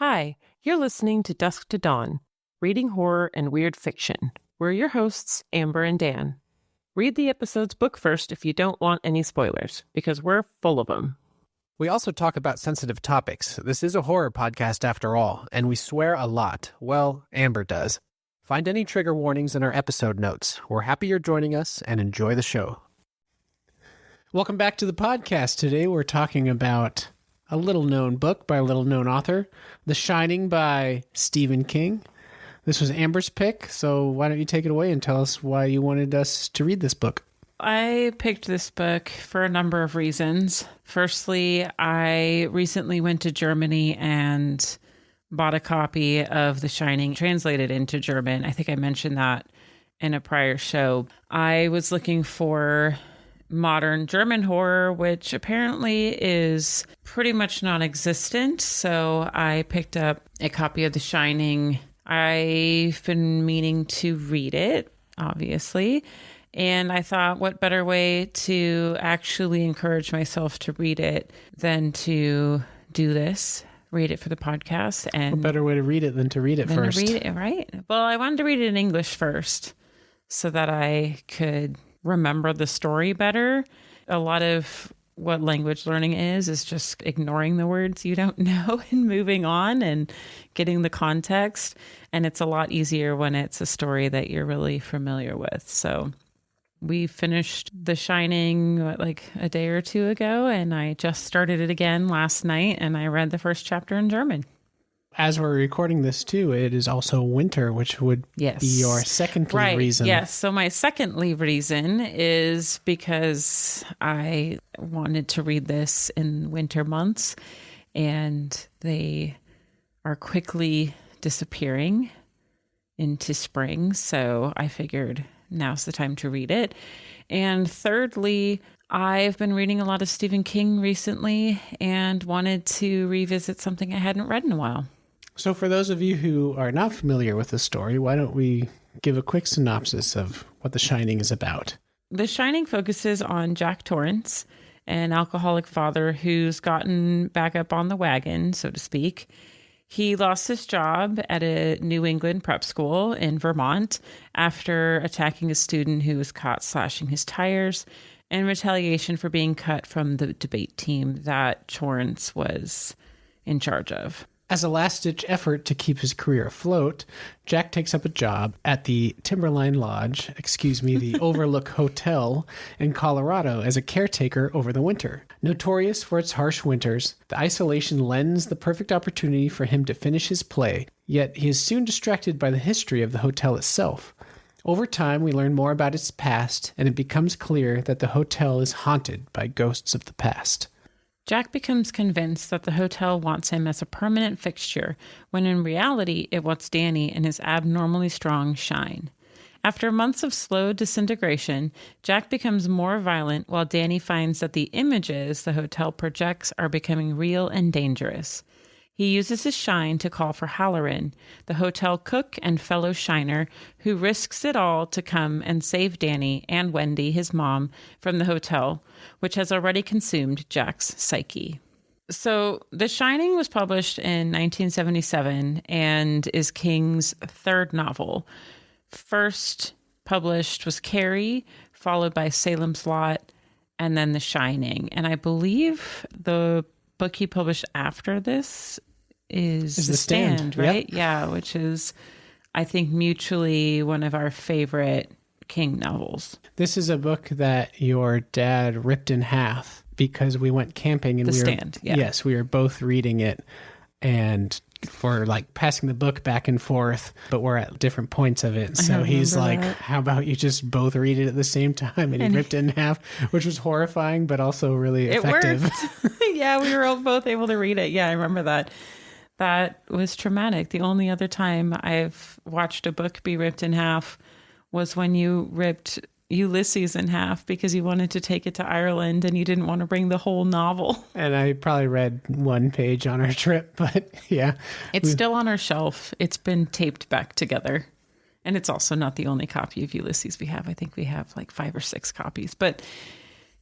Hi, you're listening to Dusk to Dawn, reading horror and weird fiction. We're your hosts, Amber and Dan. Read the episode's book first if you don't want any spoilers, because we're full of them. We also talk about sensitive topics. This is a horror podcast after all, and we swear a lot. Well, Amber does. Find any trigger warnings in our episode notes. We're happy you're joining us, and enjoy the show. Welcome back to the podcast. Today we're talking about a little-known book by a little-known author, The Shining by Stephen King. This was Amber's pick, so why don't you take it away and tell us why you wanted us to read this book? I picked this book for a number of reasons. Firstly, I recently went to Germany and bought a copy of The Shining translated into German. I think I mentioned that in a prior show. I was looking for modern German horror, which apparently is pretty much non-existent. So I picked up a copy of The Shining. I've been meaning to read it, obviously. And I thought, what better way to actually encourage myself to read it than to do this, read it for the podcast. And what better way to read it than to read it first? To read it, right? Well, I wanted to read it in English first so that I could remember the story better. A lot of what language learning is just ignoring the words you don't know and moving on and getting the context. And it's a lot easier when it's a story that you're really familiar with. So we finished The Shining like a day or two ago, and I just started it again last night, and I read the first chapter in German. As we're recording this too, it is also winter, which would be your second reason. Yes. So my secondly reason is because I wanted to read this in winter months, and they are quickly disappearing into spring. So I figured now's the time to read it. And thirdly, I've been reading a lot of Stephen King recently and wanted to revisit something I hadn't read in a while. So for those of you who are not familiar with the story, why don't we give a quick synopsis of what The Shining is about? The Shining focuses on Jack Torrance, an alcoholic father who's gotten back up on the wagon, so to speak. He lost his job at a New England prep school in Vermont after attacking a student who was caught slashing his tires in retaliation for being cut from the debate team that Torrance was in charge of. As a last-ditch effort to keep his career afloat, Jack takes up a job at the Timberline Lodge, the Overlook Hotel in Colorado as a caretaker over the winter. Notorious for its harsh winters, the isolation lends the perfect opportunity for him to finish his play, yet he is soon distracted by the history of the hotel itself. Over time, we learn more about its past, and it becomes clear that the hotel is haunted by ghosts of the past. Jack becomes convinced that the hotel wants him as a permanent fixture, when in reality it wants Danny and his abnormally strong Shine. After months of slow disintegration, Jack becomes more violent while Danny finds that the images the hotel projects are becoming real and dangerous. He uses his Shine to call for Halloran, the hotel cook and fellow Shiner, who risks it all to come and save Danny and Wendy, his mom, from the hotel, which has already consumed Jack's psyche. So The Shining was published in 1977 and is King's third novel. First published was Carrie, followed by Salem's Lot, and then The Shining. And I believe the book he published after this is The Stand, right? Yep. Yeah, which is, I think, mutually one of our favorite King novels. This is a book that your dad ripped in half because we went camping and Yes, we were both reading it, and we're like passing the book back and forth, but we're at different points of it. So he's like, how about you just both read it at the same time? And he ripped it in half, which was horrifying, but also really effective. It worked. Yeah, we were both able to read it. Yeah, I remember that. That was traumatic. The only other time I've watched a book be ripped in half was when you ripped Ulysses in half because you wanted to take it to Ireland and you didn't want to bring the whole novel. And I probably read one page on our trip, but yeah. It's still on our shelf. It's been taped back together. And it's also not the only copy of Ulysses we have. I think we have like 5 or 6 copies. But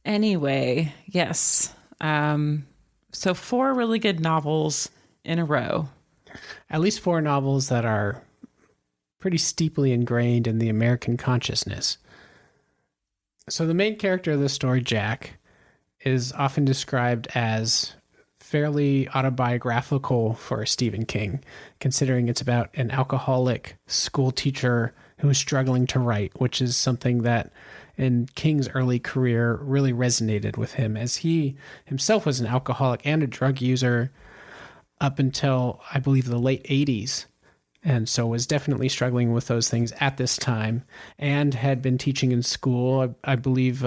anyway, yes. So 4 really good novels in a row. at least 4 novels that are pretty steeply ingrained in the American consciousness. So the main character of the story, Jack, is often described as fairly autobiographical for Stephen King, considering it's about an alcoholic school teacher who is struggling to write, which is something that in King's early career really resonated with him, as he himself was an alcoholic and a drug user up until, I believe, the late 80s. And so was definitely struggling with those things at this time, and had been teaching in school. I believe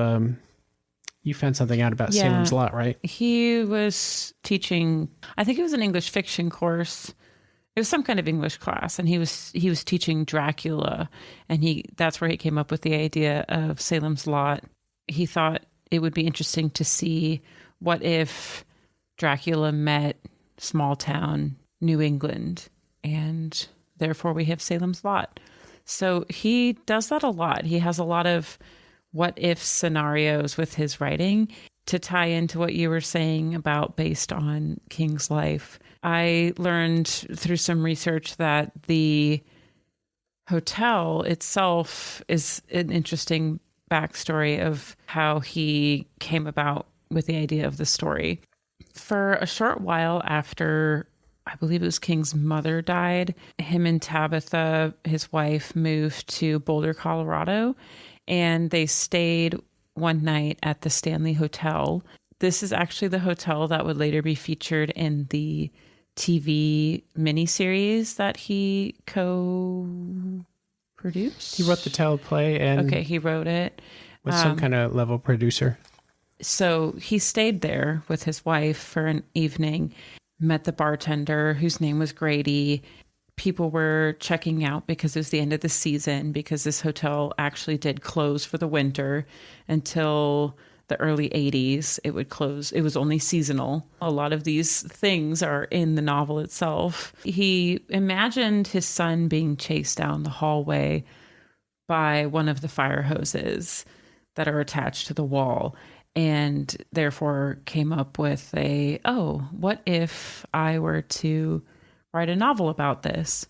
you found something out about Salem's Lot, right? He was teaching, I think it was an English fiction course. It was some kind of English class, and he was teaching Dracula, and that's where he came up with the idea of Salem's Lot. He thought it would be interesting to see what if Dracula met small town New England, and therefore we have Salem's Lot. So he does that a lot. He has a lot of what if scenarios with his writing to tie into what you were saying about based on King's life. I learned through some research that the hotel itself is an interesting backstory of how he came about with the idea of the story. For a short while after, I believe it was King's mother died, him and Tabitha, his wife, moved to Boulder, Colorado, and they stayed one night at the Stanley Hotel. This is actually the hotel that would later be featured in the TV miniseries that he co-produced. He wrote the teleplay and he wrote it. Was some kind of level producer. So he stayed there with his wife for an evening, met the bartender whose name was Grady. People were checking out because it was the end of the season, because this hotel actually did close for the winter until the early 80s. It would close. It was only seasonal. A lot of these things are in the novel itself. He imagined his son being chased down the hallway by one of the fire hoses that are attached to the wall, and therefore came up with what if I were to write a novel about this?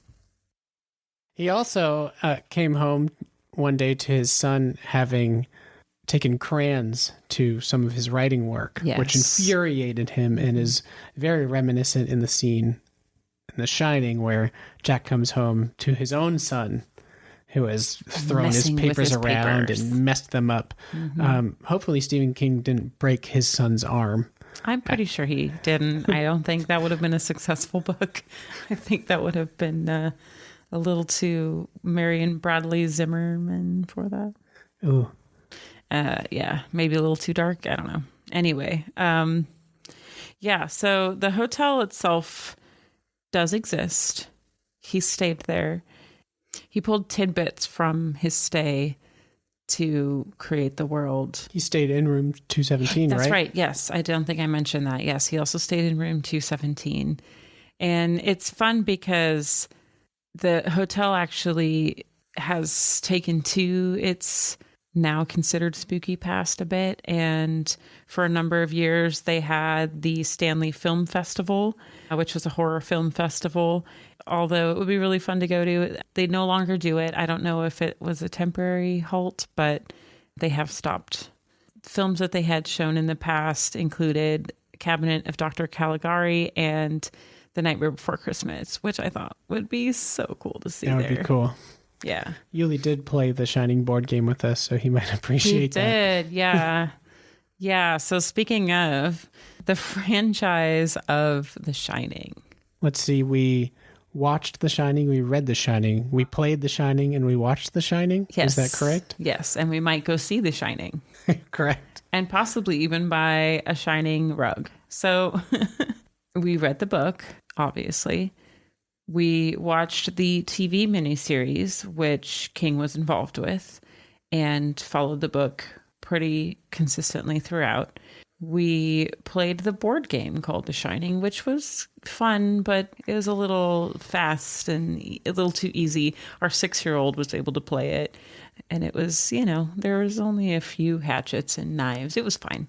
He also came home one day to his son having taken crayons to some of his writing work, which infuriated him, and is very reminiscent in the scene in The Shining where Jack comes home to his own son who has thrown his papers around and messed them up. Mm-hmm. Hopefully Stephen King didn't break his son's arm. I'm pretty sure he didn't. I don't think that would have been a successful book. I think that would have been a little too Marion Bradley Zimmerman for that. Ooh. Maybe a little too dark. I don't know. Anyway, so the hotel itself does exist. He stayed there. He pulled tidbits from his stay to create the world. He stayed in room 217, right? That's right. Yes. I don't think I mentioned that. Yes. He also stayed in room 217. And it's fun because the hotel actually has taken to its now considered spooky past a bit. And for a number of years, they had the Stanley Film Festival, which was a horror film festival. Although it would be really fun to go to, they no longer do it. I don't know if it was a temporary halt, but they have stopped. Films that they had shown in the past included Cabinet of Dr. Caligari and The Nightmare Before Christmas, which I thought would be so cool to see. That would be cool. Yeah. Yuli did play the Shining board game with us, so he might appreciate that. He did, yeah. Yeah, so speaking of the franchise of The Shining. Let's see, we watched The Shining, we read The Shining, we played The Shining, and we watched The Shining? Yes. Is that correct? Yes, and we might go see The Shining. Correct. And possibly even buy a Shining rug. So we read the book, obviously. We watched the TV miniseries, which King was involved with, and followed the book pretty consistently throughout. We played the board game called The Shining, which was fun, but it was a little fast and a little too easy. Our 6-year-old was able to play it, and it was, there was only a few hatchets and knives. It was fine.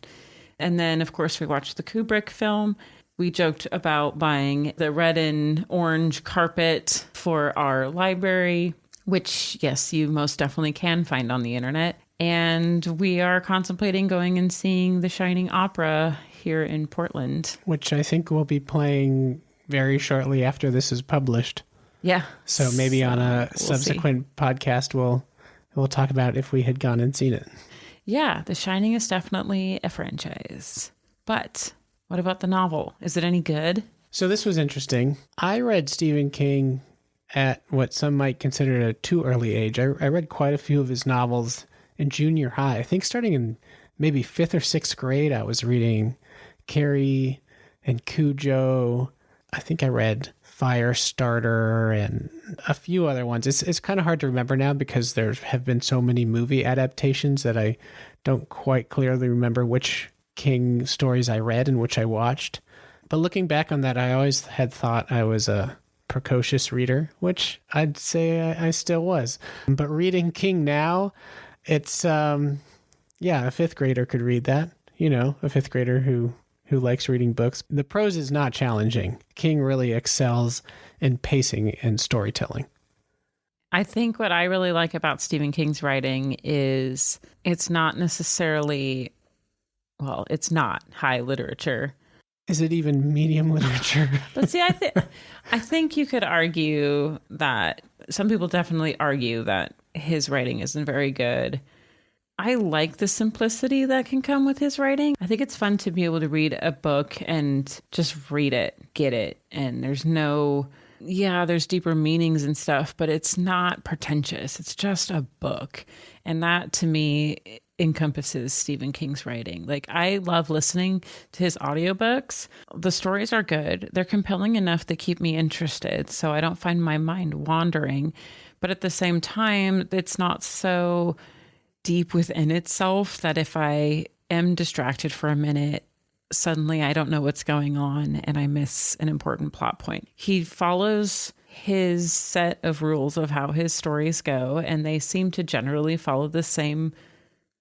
And then, of course, we watched the Kubrick film. We joked about buying the red and orange carpet for our library, which, yes, you most definitely can find on the internet. And we are contemplating going and seeing the Shining Opera here in Portland. Which I think will be playing very shortly after this is published. Yeah. So maybe on a subsequent podcast, we'll talk about if we had gone and seen it. Yeah, The Shining is definitely a franchise. But what about the novel? Is it any good? So this was interesting. I read Stephen King at what some might consider a too early age. I read quite a few of his novels in junior high. I think starting in maybe 5th or 6th grade, I was reading Carrie and Cujo. I think I read Firestarter and a few other ones. It's kind of hard to remember now because there have been so many movie adaptations that I don't quite clearly remember which King stories I read and which I watched. But looking back on that, I always had thought I was a precocious reader, which I'd say I still was. But reading King now, it's, a 5th grader could read that. You know, a 5th grader who likes reading books. The prose is not challenging. King really excels in pacing and storytelling. I think what I really like about Stephen King's writing is it's not necessarily, well, it's not high literature. Is it even medium literature? But see, I think you could argue that some people definitely argue that his writing isn't very good. I like the simplicity that can come with his writing. I think it's fun to be able to read a book and just read it, get it. And there's there's deeper meanings and stuff, but it's not pretentious. It's just a book. And that to me encompasses Stephen King's writing. Like, I love listening to his audiobooks. The stories are good. They're compelling enough to keep me interested, so I don't find my mind wandering. But at the same time, it's not so deep within itself that if I am distracted for a minute, suddenly I don't know what's going on and I miss an important plot point. He follows his set of rules of how his stories go, and they seem to generally follow the same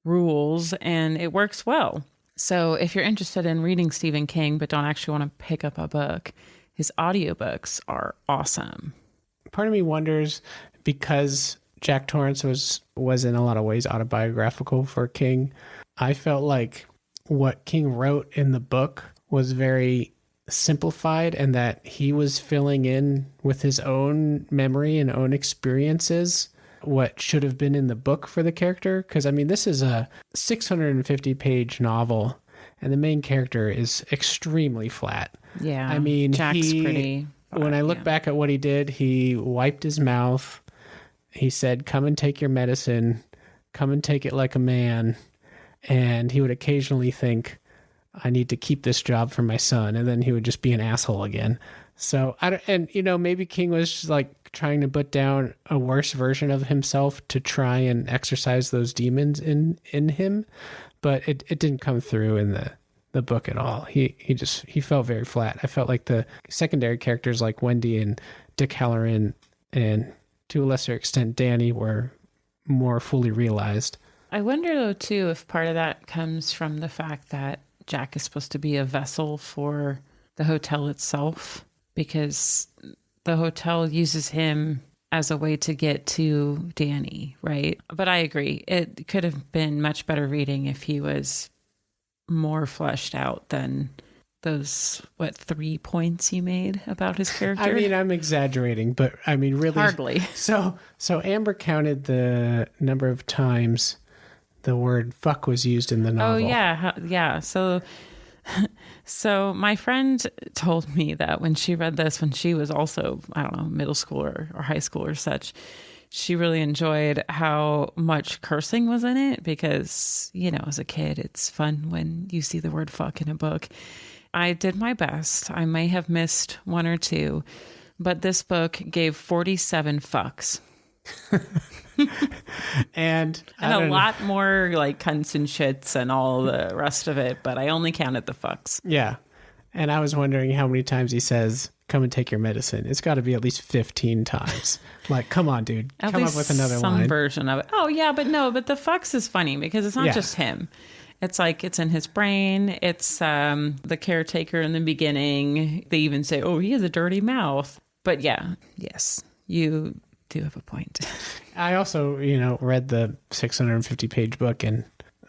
rules, and it works well. So if you're interested in reading Stephen King but don't actually want to pick up a book, his audiobooks are awesome. Part of me wonders, because Jack Torrance was in a lot of ways autobiographical for King, I felt like what King wrote in the book was very simplified, and that he was filling in with his own memory and own experiences what should have been in the book for the character. Because, I mean, this is a 650-page novel, and the main character is extremely flat. Yeah, I mean, Jack's pretty... When I look back at what he did, he wiped his mouth. He said, "Come and take your medicine. Come and take it like a man." And he would occasionally think, "I need to keep this job for my son." And then he would just be an asshole again. So, maybe King was just like trying to put down a worse version of himself to try and exercise those demons in him. But it didn't come through in the book at all. He felt very flat. I felt like the secondary characters like Wendy and Dick Halloran and to a lesser extent Danny were more fully realized. I wonder though too if part of that comes from the fact that Jack is supposed to be a vessel for the hotel itself, because the hotel uses him as a way to get to Danny, right? But I agree. It could have been much better reading if he was more fleshed out than those, 3 points you made about his character? I mean, I'm exaggerating, but I mean, really. Hardly. So Amber counted the number of times the word fuck was used in the novel. Oh, yeah. Yeah. So my friend told me that when she read this, when she was also, I don't know, middle school or high school or such, she really enjoyed how much cursing was in it because, as a kid, it's fun when you see the word fuck in a book. I did my best. I may have missed one or two, but this book gave 47 fucks. and a lot more like cunts and shits and all the rest of it, but I only counted the fucks. Yeah. And I was wondering how many times he says, "Come and take your medicine." It's got to be at least 15 times. Like, come on, dude. Come up with another line. Some version of it. Oh, yeah, but the fucks is funny because it's not just him. It's like it's in his brain. It's the caretaker in the beginning. They even say, oh, he has a dirty mouth. But yeah, yes, you do have a point. I also, read the 650-page book in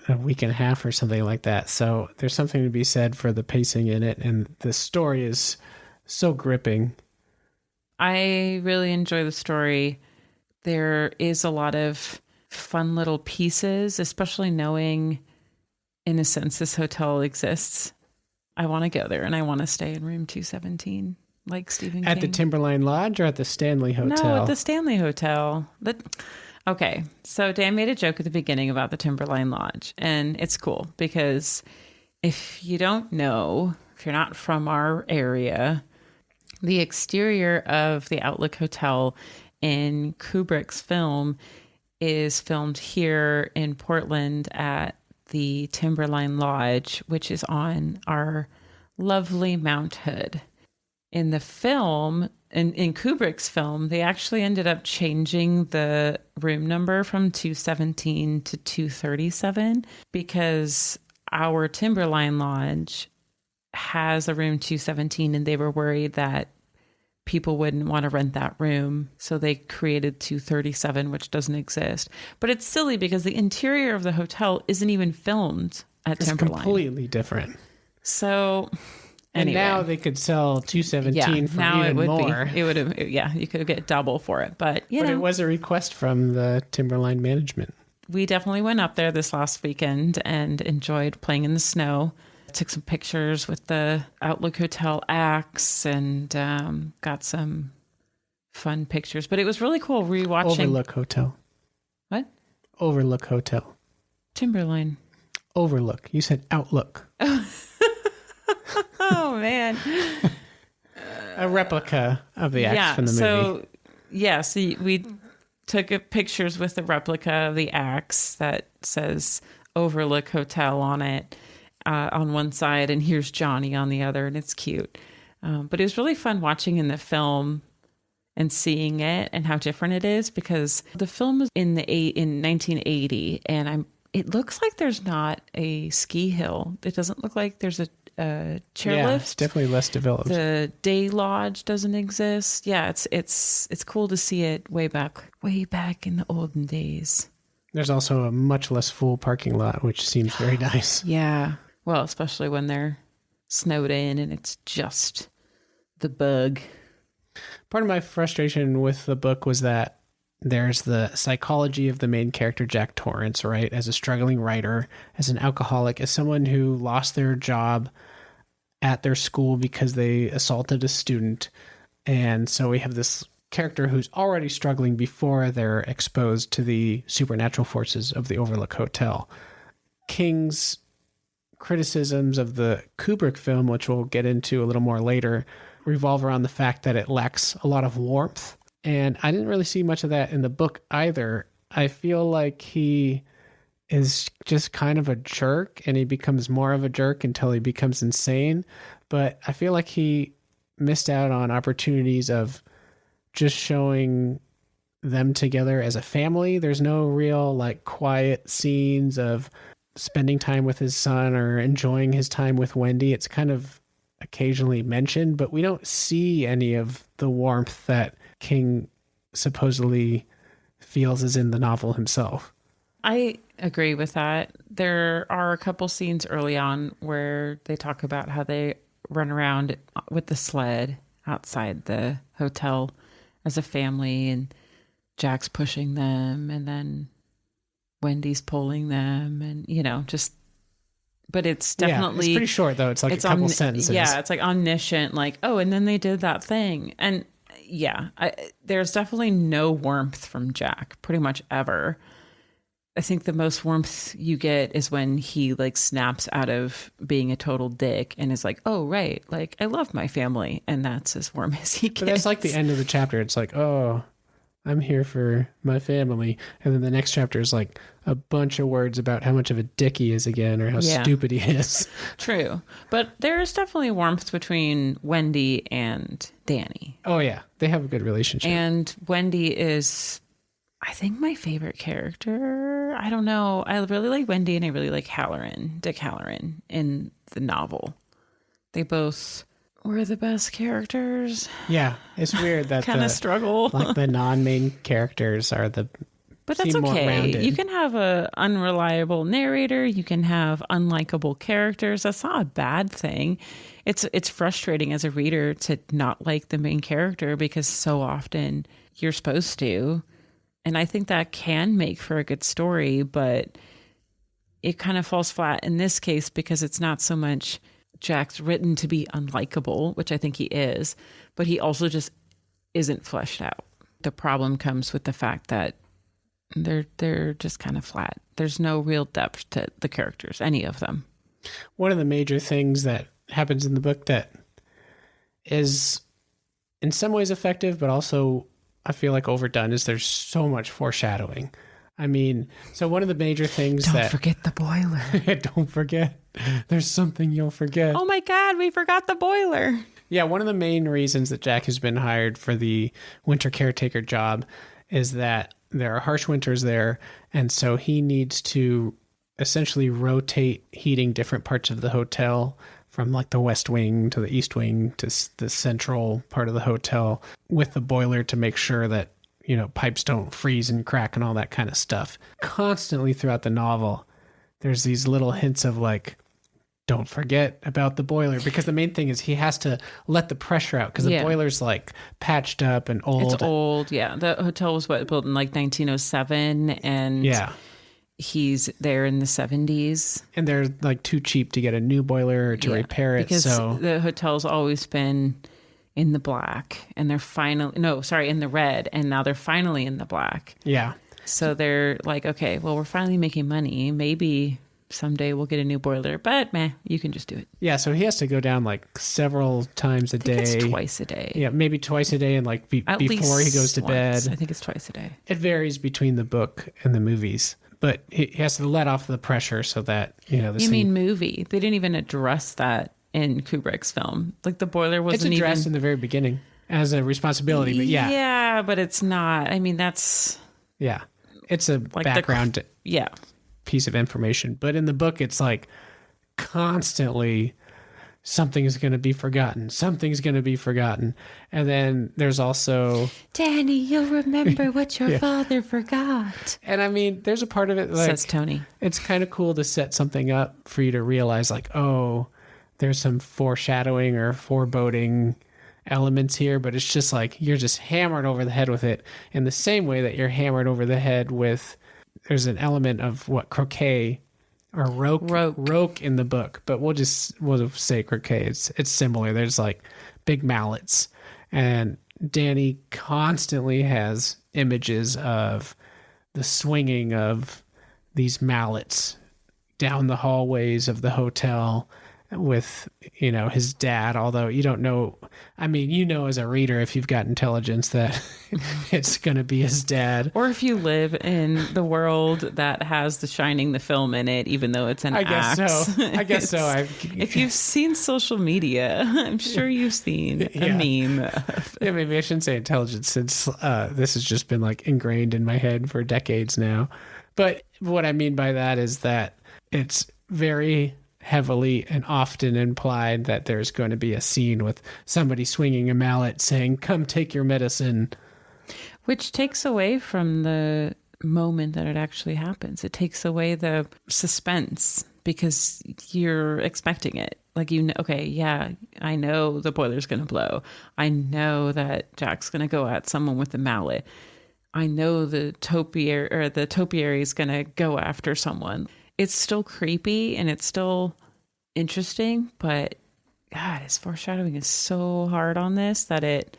a week and a half or something like that. So there's something to be said for the pacing in it. And the story is so gripping. I really enjoy the story. There is a lot of fun little pieces, especially knowing, in a sense, this hotel exists. I want to go there and I want to stay in room 217, like Stephen King. At the Timberline Lodge or at the Stanley Hotel? No, at the Stanley Hotel. Okay, so Dan made a joke at the beginning about the Timberline Lodge, and it's cool because if you don't know, if you're not from our area, the exterior of the Overlook Hotel in Kubrick's film is filmed here in Portland at the Timberline Lodge, which is on our lovely Mount Hood. In the film, in Kubrick's film, they actually ended up changing the room number from 217 to 237 because our Timberline Lodge has a room 217 and they were worried that people wouldn't want to rent that room. So they created 237, which doesn't exist. But it's silly because the interior of the hotel isn't even filmed at Timberline. It's completely different. So... And anyway. now they could sell 217 for now even it would more. Be. It would have, you could get double for it. But it was a request from the Timberline management. We definitely went up there this last weekend and enjoyed playing in the snow. Took some pictures with the Overlook Hotel acts and got some fun pictures. But it was really cool rewatching. Overlook Hotel. What? Overlook Hotel. Timberline. Overlook. You said Outlook. Oh, man. A replica of the acts from the movie. So we took pictures with the replica of the acts that says Overlook Hotel on it on one side, and here's Johnny on the other, and it's cute. But it was really fun watching in the film and seeing it and how different it is because the film was in 1980, and it looks like there's not a ski hill. It doesn't look like there's a chairlift. It's definitely less developed. The day lodge doesn't exist. Yeah, it's cool to see it way back in the olden days. There's also a much less full parking lot, which seems very nice. Yeah. Well, especially when they're snowed in and it's just the bug. Part of my frustration with the book was that there's the psychology of the main character, Jack Torrance, right? As a struggling writer, as an alcoholic, as someone who lost their job at their school because they assaulted a student. And so we have this character who's already struggling before they're exposed to the supernatural forces of the Overlook Hotel. King's criticisms of the Kubrick film, which we'll get into a little more later, revolve around the fact that it lacks a lot of warmth. And I didn't really see much of that in the book either. I feel like he is just kind of a jerk, and he becomes more of a jerk until he becomes insane. But I feel like he missed out on opportunities of just showing them together as a family. There's no real quiet scenes of spending time with his son or enjoying his time with Wendy. It's kind of occasionally mentioned, but we don't see any of the warmth that King supposedly feels is in the novel himself. I agree with that. There are a couple scenes early on where they talk about how they run around with the sled outside the hotel as a family, and Jack's pushing them, and then Wendy's pulling them, and but it's definitely... it's pretty short, though. It's a couple sentences. Yeah, it's omniscient, and then they did that thing. And there's definitely no warmth from Jack, pretty much ever. I think the most warmth you get is when he snaps out of being a total dick and is like, oh, right. I love my family. And that's as warm as he gets. But that's the end of the chapter. It's oh, I'm here for my family. And then the next chapter is a bunch of words about how much of a dick he is again, or how stupid he is. True. But there's definitely warmth between Wendy and Danny. Oh, yeah. They have a good relationship. And Wendy is I think my favorite character, I don't know. I really like Wendy and I really like Dick Halloran in the novel. They both were the best characters. Yeah, it's weird that Kind of struggle. Like the non-main characters are the But that's okay. You can have a unreliable narrator. You can have unlikable characters. That's not a bad thing. It's frustrating as a reader to not like the main character because so often you're supposed to. And I think that can make for a good story, but it kind of falls flat in this case because it's not so much Jack's written to be unlikable, which I think he is, but he also just isn't fleshed out. The problem comes with the fact that they're just kind of flat. There's no real depth to the characters, any of them. One of the major things that happens in the book that is in some ways effective, but also I feel like overdone is there's so much foreshadowing. I mean, so one of the major things Don't forget the boiler. Don't forget. There's something you'll forget. Oh my God, we forgot the boiler. Yeah, one of the main reasons that Jack has been hired for the winter caretaker job is that there are harsh winters there, and so he needs to essentially rotate heating different parts of the hotel from like the west wing to the east wing to the central part of the hotel with the boiler to make sure that, you know, pipes don't freeze and crack and all that kind of stuff. Constantly throughout the novel, there's these little hints of like, don't forget about the boiler, because the main thing is he has to let the pressure out because the boiler's like patched up and old. It's old, yeah. The hotel was built in like 1907, and he's there in the 70s. And they're like too cheap to get a new boiler to repair it. Because so the hotel's always been in the black, and they're in the red, and now they're finally in the black. Yeah. So they're like, okay, well, we're finally making money. Maybe someday we'll get a new boiler, but you can just do it. Yeah, so he has to go down like several times a day. It's twice a day. Yeah, maybe twice a day, and like before he goes to bed. I think it's twice a day. It varies between the book and the movies, but he has to let off the pressure so that, you know, You mean movie? They didn't even address that in Kubrick's film. Like the boiler wasn't it's addressed in the very beginning as a responsibility, but yeah. Yeah, but it's not. I mean, that's... Yeah, it's a like background piece of information. But in the book, it's like constantly something is going to be forgotten. Something's going to be forgotten. And then there's also... Danny, you'll remember what your father forgot. And I mean, there's a part of it like... Says Tony. It's kind of cool to set something up for you to realize like, oh, there's some foreshadowing or foreboding elements here, but it's just like you're just hammered over the head with it in the same way that you're hammered over the head with... There's an element of croquet or roque in the book, but we'll say croquet. It's similar. There's like big mallets, and Danny constantly has images of the swinging of these mallets down the hallways of the hotel with, you know, his dad, although you don't know. I mean, you know, as a reader, if you've got intelligence, that it's going to be his dad. Or if you live in the world that has The Shining, the film in it, even though it's an axe. I guess so. If you've seen social media, I'm sure you've seen a meme. Yeah, maybe I shouldn't say intelligence, since this has just been like ingrained in my head for decades now. But what I mean by that is that it's very heavily and often implied that there's going to be a scene with somebody swinging a mallet saying, "Come take your medicine." Which takes away from the moment that it actually happens. It takes away the suspense because you're expecting it. Like, you know, okay, yeah, I know the boiler's going to blow. I know that Jack's going to go at someone with a mallet. I know the topiary is going to go after someone. It's still creepy and it's still interesting, but God, his foreshadowing is so hard on this that it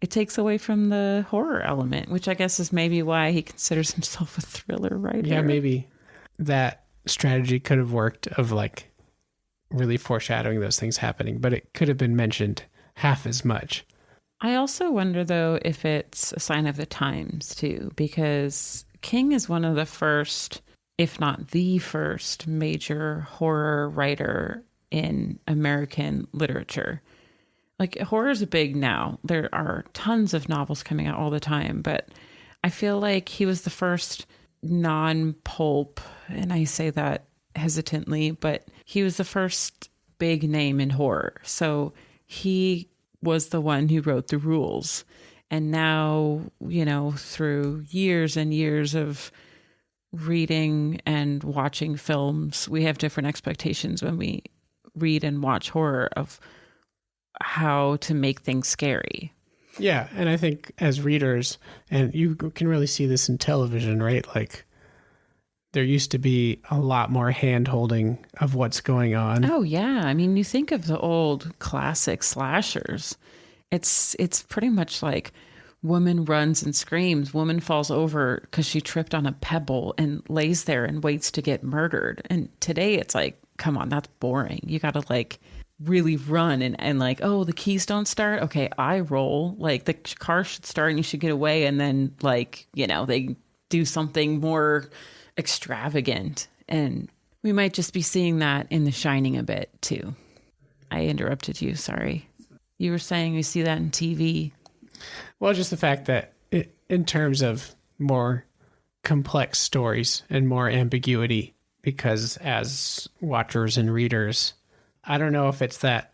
takes away from the horror element, which I guess is maybe why he considers himself a thriller writer. Yeah, maybe that strategy could have worked, of like really foreshadowing those things happening, but it could have been mentioned half as much. I also wonder, though, if it's a sign of the times, too, because King is one of the first, if not the first, major horror writer in American literature. Like, horror is big now. There are tons of novels coming out all the time, but I feel like he was the first non-pulp, and I say that hesitantly, but he was the first big name in horror. So he was the one who wrote the rules. And now, through years and years of reading and watching films, we have different expectations when we read and watch horror of how to make things scary. Yeah, and I think as readers, and you can really see this in television, right? Like, there used to be a lot more hand-holding of what's going on. Oh, yeah. I mean, you think of the old classic slashers. It's pretty much like woman runs and screams, woman falls over because she tripped on a pebble and lays there and waits to get murdered. And today it's like, come on, that's boring. You got to like really run and like, oh, the keys don't start. Okay, I roll. Like the car should start and you should get away. And then like, they do something more extravagant. And we might just be seeing that in The Shining a bit too. I interrupted you. Sorry. You were saying you see that in TV. Well, just the fact that in terms of more complex stories and more ambiguity, because as watchers and readers, I don't know if it's that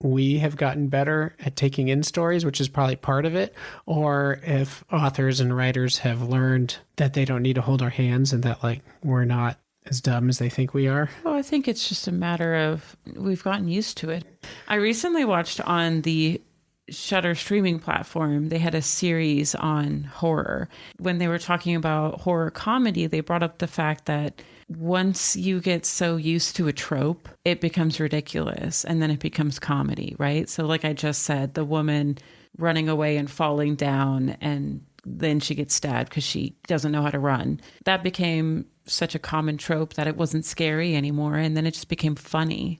we have gotten better at taking in stories, which is probably part of it, or if authors and writers have learned that they don't need to hold our hands and that like we're not as dumb as they think we are. Well, I think it's just a matter of we've gotten used to it. I recently watched on the Shudder streaming platform, they had a series on horror. When they were talking about horror comedy, they brought up the fact that once you get so used to a trope, it becomes ridiculous and then it becomes comedy, right? So like I just said, the woman running away and falling down and then she gets stabbed because she doesn't know how to run. That became such a common trope that it wasn't scary anymore, and then it just became funny.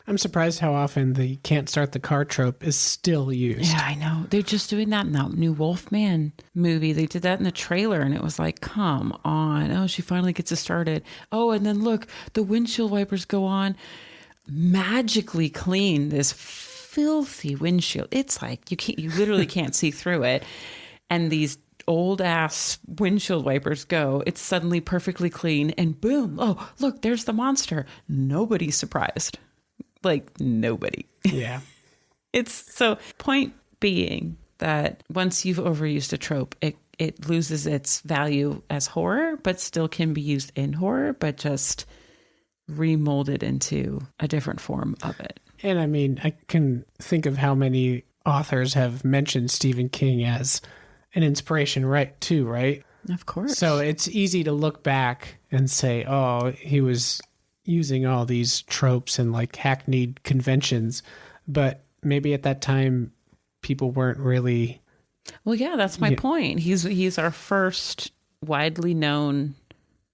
I'm surprised how often the can't start the car trope is still used. Yeah, I know. They're just doing that in that new Wolfman movie. They did that in the trailer, and it was like, come on. Oh, she finally gets it started. Oh, and then look, the windshield wipers go on. Magically clean this filthy windshield. It's like you literally can't see through it. And these old ass windshield wipers go. It's suddenly perfectly clean, and boom. Oh, look, there's the monster. Nobody's surprised. Like nobody. Yeah. It's so point being that once you've overused a trope, it loses its value as horror, but still can be used in horror, but just remolded into a different form of it. And I mean, I can think of how many authors have mentioned Stephen King as an inspiration, right? Of course. So it's easy to look back and say, oh, he was using all these tropes and like hackneyed conventions, but maybe at that time people weren't really. Well, yeah, that's my point. He's our first widely known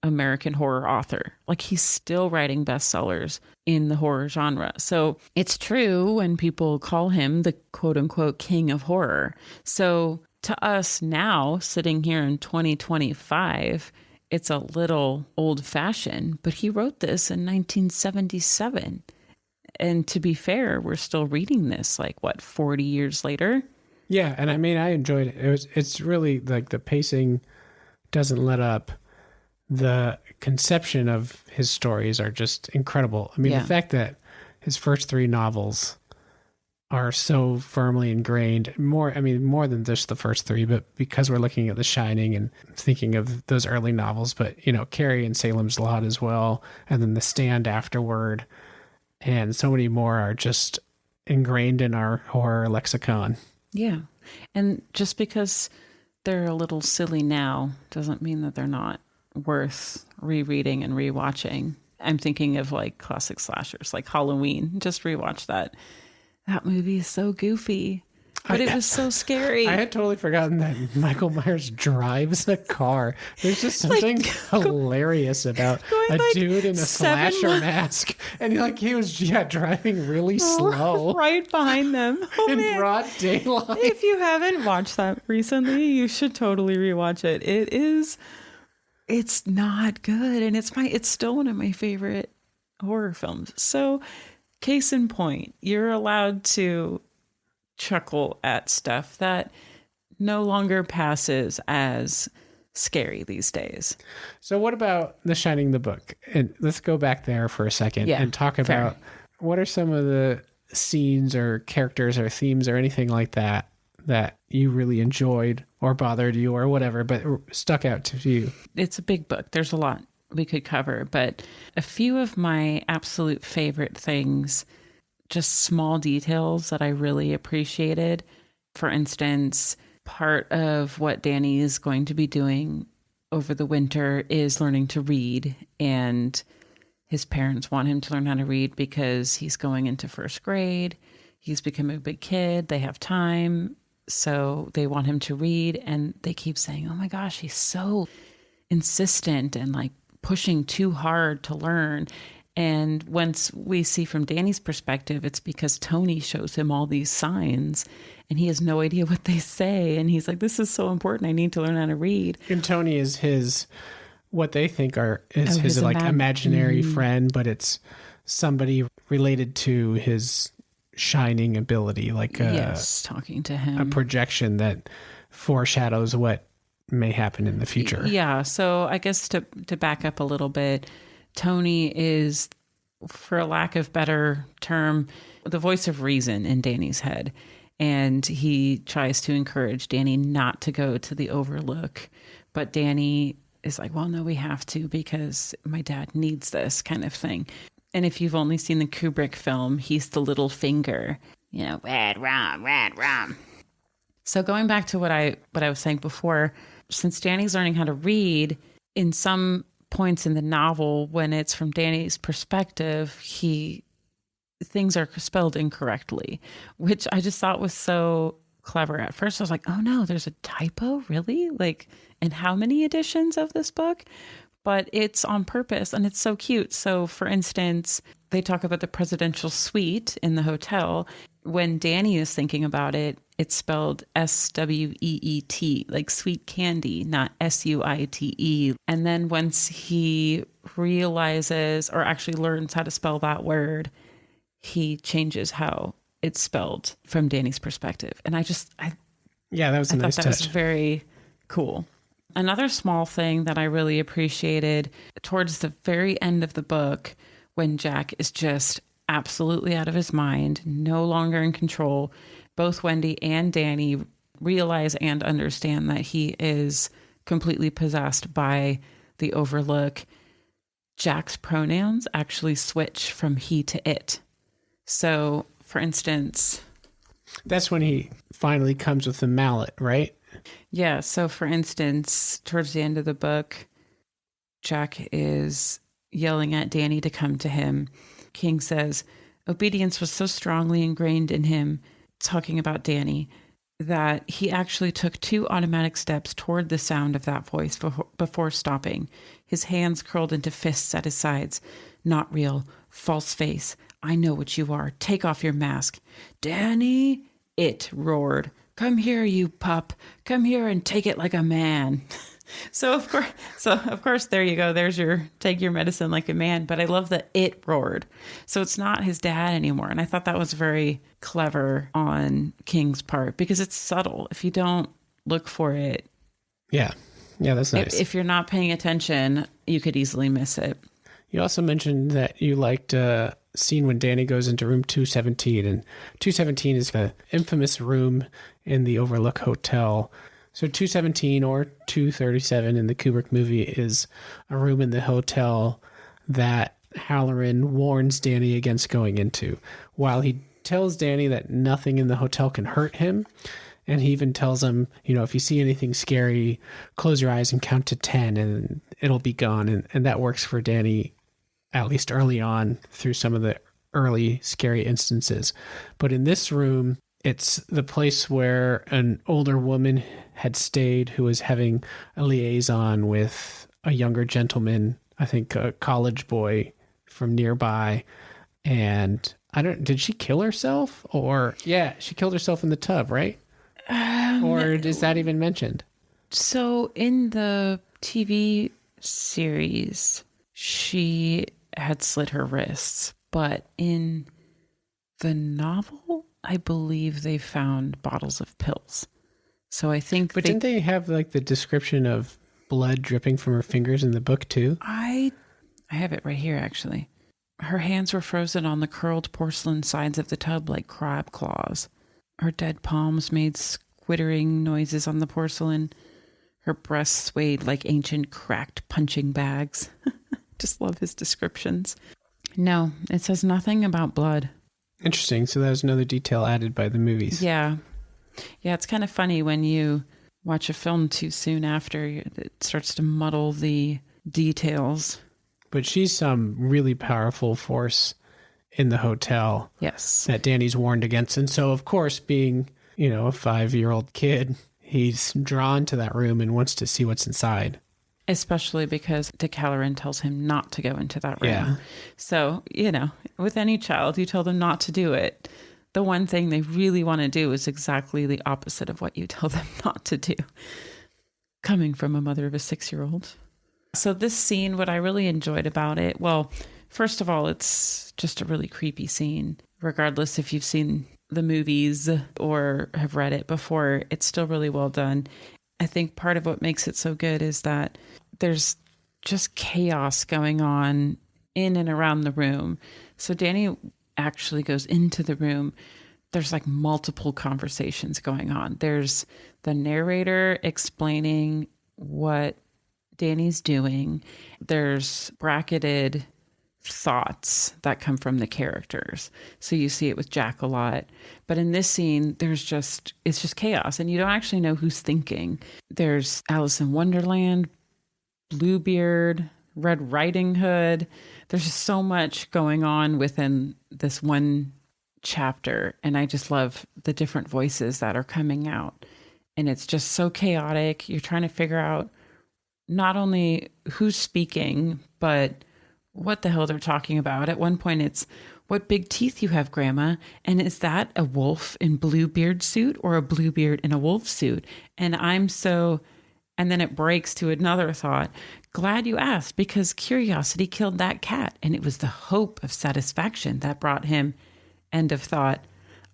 American horror author. Like he's still writing bestsellers in the horror genre. So it's true when people call him the quote unquote king of horror. So to us now, sitting here in 2025, it's a little old-fashioned, but he wrote this in 1977. And to be fair, we're still reading this, 40 years later? Yeah, and I mean, I enjoyed it. It's really, like, the pacing doesn't let up. The conception of his stories are just incredible. I mean, the fact that his first 3 novels are so firmly ingrained, more than just the first 3, but because we're looking at The Shining and thinking of those early novels, but, Carrie and Salem's Lot as well, and then The Stand afterward, and so many more are just ingrained in our horror lexicon. Yeah. And just because they're a little silly now doesn't mean that they're not worth rereading and rewatching. I'm thinking of classic slashers like Halloween. Just rewatch that. That movie is so goofy, but it was so scary. I had totally forgotten that Michael Myers drives a car. There's just something hilarious about a dude in a slasher mask. And he was driving really slow. Right behind them. In broad daylight. If you haven't watched that recently, you should totally rewatch it. It's not good. And it's still one of my favorite horror films. So case in point, you're allowed to chuckle at stuff that no longer passes as scary these days. So what about The Shining, the book? And let's go back there for a second and talk about what are some of the scenes or characters or themes or anything like that that you really enjoyed or bothered you or whatever, but stuck out to you. It's a big book. There's a lot we could cover, but a few of my absolute favorite things, just small details that I really appreciated. For instance, part of what Danny is going to be doing over the winter is learning to read, and his parents want him to learn how to read because he's going into first grade. He's becoming a big kid. They have time. So they want him to read, and they keep saying, oh my gosh, he's so insistent and like pushing too hard to learn. And once we see from Danny's perspective, it's because Tony shows him all these signs and he has no idea what they say. And he's like, this is so important. I need to learn how to read. And Tony is his, what they think is his like imaginary friend, but it's somebody related to his shining ability, like talking to him, a projection that foreshadows what may happen in the future. Yeah. So I guess to back up a little bit, Tony is, for a lack of better term, the voice of reason in Danny's head. And he tries to encourage Danny not to go to the Overlook. But Danny is like, well, no, we have to because my dad needs this kind of thing. And if you've only seen the Kubrick film, he's the little finger, red rum. So going back to what I was saying before, since Danny's learning how to read, in some points in the novel, when it's from Danny's perspective, things are spelled incorrectly, which I just thought was so clever. At first I was like, oh no, there's a typo, really? Like, in how many editions of this book? But it's on purpose and it's so cute. So for instance, they talk about the presidential suite in the hotel. When Danny is thinking about it, it's spelled SWEET, like sweet candy, not SUITE. And then once he realizes or actually learns how to spell that word, he changes how it's spelled from Danny's perspective. And that was a nice touch. That was very cool. Another small thing that I really appreciated towards the very end of the book, when Jack is just absolutely out of his mind, no longer in control, both Wendy and Danny realize and understand that he is completely possessed by the Overlook. Jack's pronouns actually switch from he to it. So, for instance... That's when he finally comes with the mallet, right? Yeah. So, for instance, towards the end of the book, Jack is yelling at Danny to come to him. King says, obedience was so strongly ingrained in him, talking about Danny, that he actually took 2 automatic steps toward the sound of that voice before stopping. His hands curled into fists at his sides. Not real. False face. I know what you are. Take off your mask. Danny, it roared. Come here, you pup. Come here and take it like a man. So of course, there you go. There's your take your medicine like a man. But I love that it roared. So it's not his dad anymore. And I thought that was very clever on King's part because it's subtle. If you don't look for it. Yeah, that's nice. If you're not paying attention, you could easily miss it. You also mentioned that you liked a scene when Danny goes into room 217. And 217 is the infamous room in the Overlook Hotel. So 217 or 237 in the Kubrick movie is a room in the hotel that Halloran warns Danny against going into. While he tells Danny that nothing in the hotel can hurt him, and he even tells him, if you see anything scary, close your eyes and count to 10 and it'll be gone. And that works for Danny, at least early on, through some of the early scary instances. But in this room, it's the place where an older woman had stayed who was having a liaison with a younger gentleman, I think a college boy from nearby. And did she kill herself? She killed herself in the tub, right? Or is that even mentioned? So in the TV series, she had slit her wrists, but in the novel, I believe they found bottles of pills. So I think But didn't they have like the description of blood dripping from her fingers in the book too? I have it right here, actually. Her hands were frozen on the curled porcelain sides of the tub like crab claws. Her dead palms made squittering noises on the porcelain. Her breasts swayed like ancient cracked punching bags. Just love his descriptions. No, it says nothing about blood. Interesting. So that was another detail added by the movies. Yeah. Yeah, it's kind of funny when you watch a film too soon after, it starts to muddle the details. But she's some really powerful force in the hotel. Yes. That Danny's warned against. And so, of course, being, a 5-year-old kid, he's drawn to that room and wants to see what's inside. Especially because Dick Halloran tells him not to go into that room. Yeah. So, with any child, you tell them not to do it. The one thing they really want to do is exactly the opposite of what you tell them not to do. Coming from a mother of a 6-year-old. So this scene, what I really enjoyed about it, well, first of all, it's just a really creepy scene. Regardless if you've seen the movies or have read it before, it's still really well done. I think part of what makes it so good is that there's just chaos going on in and around the room. So Danny actually goes into the room. There's like multiple conversations going on. There's the narrator explaining what Danny's doing. There's bracketed thoughts that come from the characters. So you see it with Jack a lot. But in this scene, it's just chaos and you don't actually know who's thinking. There's Alice in Wonderland, Bluebeard, Red Riding Hood. There's just so much going on within this one chapter. And I just love the different voices that are coming out. And it's just so chaotic. You're trying to figure out not only who's speaking, but what the hell they're talking about. At one point, it's, "What big teeth you have, Grandma." And is that a wolf in Bluebeard suit or a Bluebeard in a wolf suit? And and then it breaks to another thought. "Glad you asked, because curiosity killed that cat. And it was the hope of satisfaction that brought him," end of thought,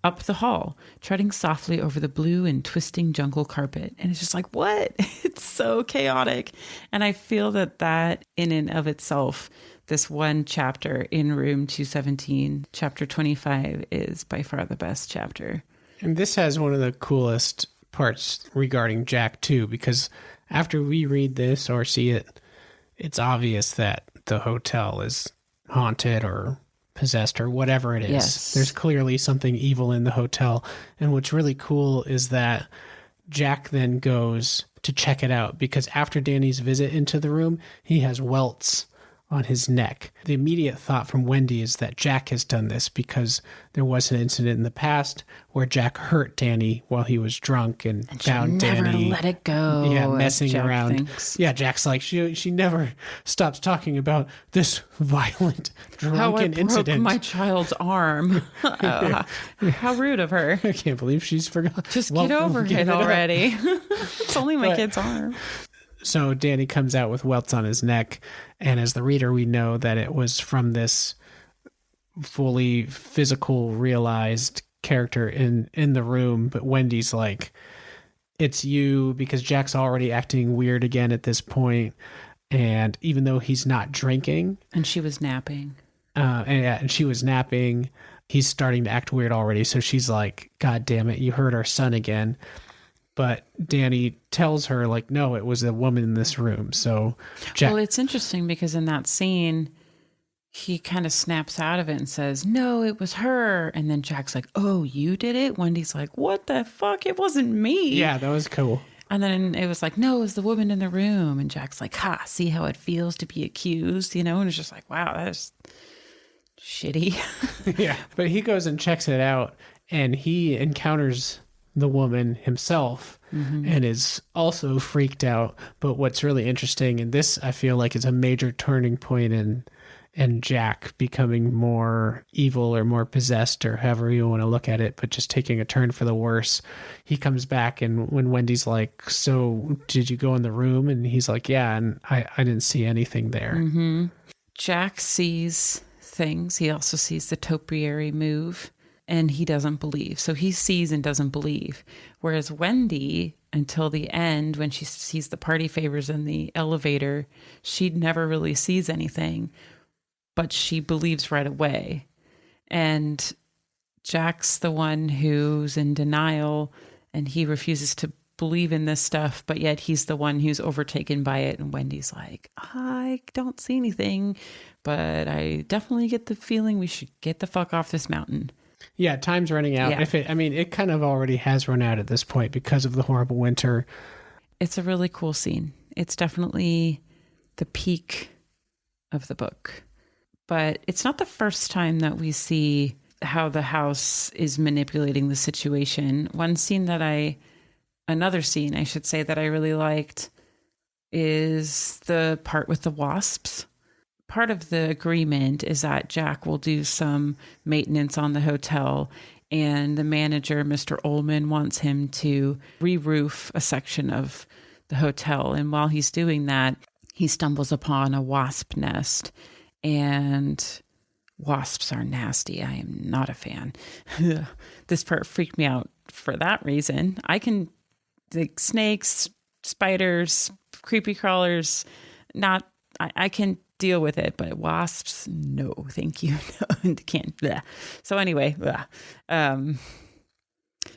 "up the hall, treading softly over the blue and twisting jungle carpet." And it's just like, what? It's so chaotic. And I feel that in and of itself, this one chapter in room 217, chapter 25, is by far the best chapter. And this has one of the coolest parts regarding Jack too, because after we read this or see it, it's obvious that the hotel is haunted or possessed or whatever it is. Yes. There's clearly something evil in the hotel. And what's really cool is that Jack then goes to check it out, because after Danny's visit into the room, he has welts on his neck. The immediate thought from Wendy is that Jack has done this because there was an incident in the past where Jack hurt Danny while he was drunk and found Danny. Let it go. Yeah, messing Jack around. thinks. Yeah, Jack's like, she never stops talking about this violent drunken incident. My child's arm. How rude of her. I can't believe she's forgot. Just get over it already. It's only my kid's arm. So Danny comes out with welts on his neck, and as the reader, we know that it was from this fully physical, realized character in the room. But Wendy's like, "It's you," because Jack's already acting weird again at this point, and even though he's not drinking, and she was napping, and she was napping, he's starting to act weird already. So she's like, "God damn it, you hurt our son again." But Danny tells her, like, no, it was a woman in this room. So Jack... Well, it's interesting because in that scene, he kind of snaps out of it and says, "No, it was her." And then Jack's like, "Oh, you did it?" Wendy's like, "What the fuck? It wasn't me." Yeah, that was cool. And then it was like, "No, it was the woman in the room." And Jack's like, "Ha, see how it feels to be accused," And it's just like, wow, that's shitty. Yeah, but he goes and checks it out, and he encounters the woman himself and is also freaked out. But what's really interesting, and this I feel like is a major turning point in Jack becoming more evil or more possessed, or however you want to look at it, but just taking a turn for the worse. He comes back, and when Wendy's like, "So did you go in the room?" And he's like, "Yeah, and I didn't see anything there." Jack sees things. He also sees the topiary move, and he doesn't believe. So he sees and doesn't believe. Whereas Wendy until the end when she sees the party favors in the elevator. She never really sees anything, but she believes right away. And Jack's the one who's in denial, and he refuses to believe in this stuff, but yet he's the one who's overtaken by it. And Wendy's like, I don't see anything, but I definitely get the feeling we should get the fuck off this mountain. Yeah, time's running out. Yeah. It kind of already has run out at this point because of the horrible winter. It's a really cool scene. It's definitely the peak of the book. But it's not the first time that we see how the house is manipulating the situation. Another scene, I should say, that I really liked is the part with the wasps. Part of the agreement is that Jack will do some maintenance on the hotel, and the manager, Mr. Ullman, wants him to re-roof a section of the hotel. And while he's doing that, he stumbles upon a wasp nest, and wasps are nasty. I am not a fan. This part freaked me out for that reason. Like snakes, spiders, creepy crawlers, I can deal with it, but wasps, no, thank you. No, can't. Blah. So anyway,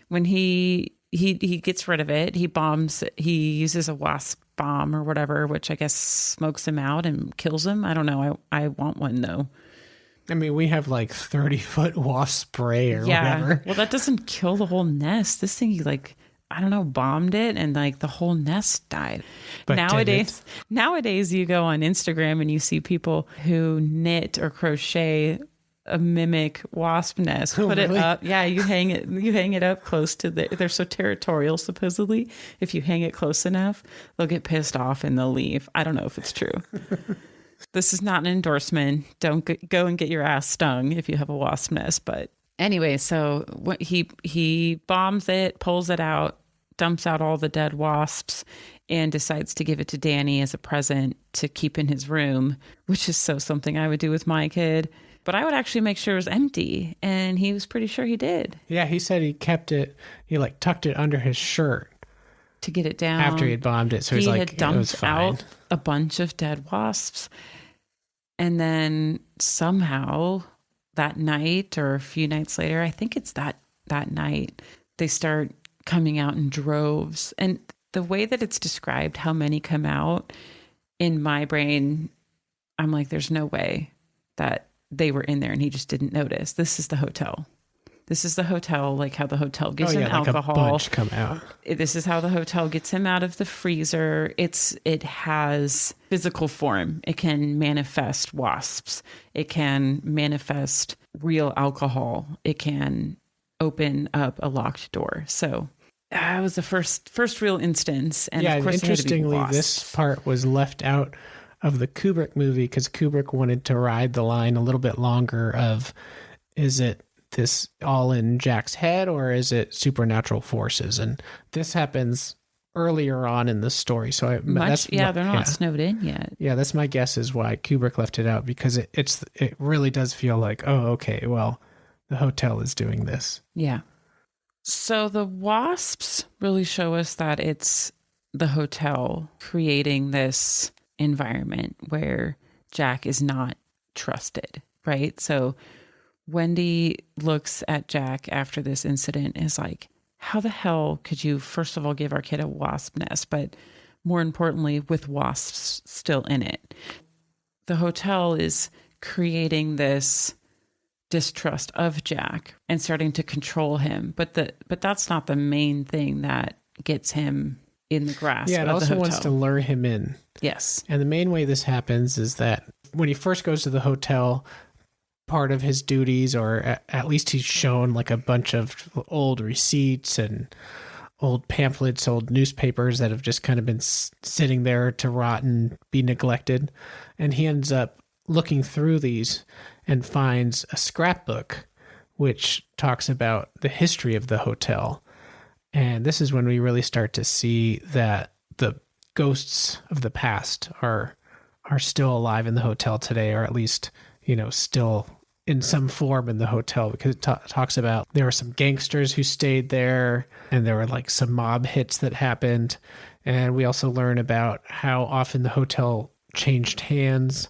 when he gets rid of it, he uses a wasp bomb or whatever, which I guess smokes him out and kills him. I don't know. I want one though. I mean, we have like 30-foot wasp spray or whatever. Well, that doesn't kill the whole nest. This thing, bombed it, and like the whole nest died. But nowadays you go on Instagram and you see people who knit or crochet a mimic wasp nest, put it up. Yeah, you hang it up close to they're so territorial, supposedly. If you hang it close enough, they'll get pissed off and they'll leave. I don't know if it's true. This is not an endorsement. Don't go and get your ass stung if you have a wasp nest. But anyway, so he bombs it, pulls it out, dumps out all the dead wasps, and decides to give it to Danny as a present to keep in his room, which is something I would do with my kid. But I would actually make sure it was empty, and he was pretty sure he did. Yeah, he said he kept it, he tucked it under his shirt to get it down after he had bombed it. So he he's had dumped out a bunch of dead wasps. And then somehow that night or a few nights later, I think it's that night, they start coming out in droves. And the way that it's described, how many come out, in my brain, I'm like, there's no way that they were in there and he just didn't notice. This is the hotel. This is the hotel, like how the hotel gives him alcohol. A bunch come out. This is how the hotel gets him out of the freezer. It has physical form. It can manifest wasps. It can manifest real alcohol. It can open up a locked door. So that was the first real instance. And yeah, of course, interestingly, this part was left out of the Kubrick movie because Kubrick wanted to ride the line a little bit longer of, is it this all in Jack's head or is it supernatural forces? And this happens earlier on in the story. So they're not snowed in yet. Yeah, that's my guess is why Kubrick left it out, because it really does feel like, oh, okay, well, the hotel is doing this. Yeah. So the wasps really show us that it's the hotel creating this environment where Jack is not trusted, right? So Wendy looks at Jack after this incident and is like, how the hell could you, first of all, give our kid a wasp nest, but more importantly, with wasps still in it? The hotel is creating this distrust of Jack and starting to control him. But that's not the main thing that gets him in the grasp of the hotel. Yeah, it also wants to lure him in. Yes. And the main way this happens is that when he first goes to the hotel, part of his duties, or at least he's shown like a bunch of old receipts and old pamphlets, old newspapers that have just kind of been sitting there to rot and be neglected. And he ends up looking through these and finds a scrapbook which talks about the history of the hotel. And this is when we really start to see that the ghosts of the past are still alive in the hotel today, or at least, still in some form in the hotel, because it talks about there were some gangsters who stayed there and there were like some mob hits that happened. And we also learn about how often the hotel changed hands.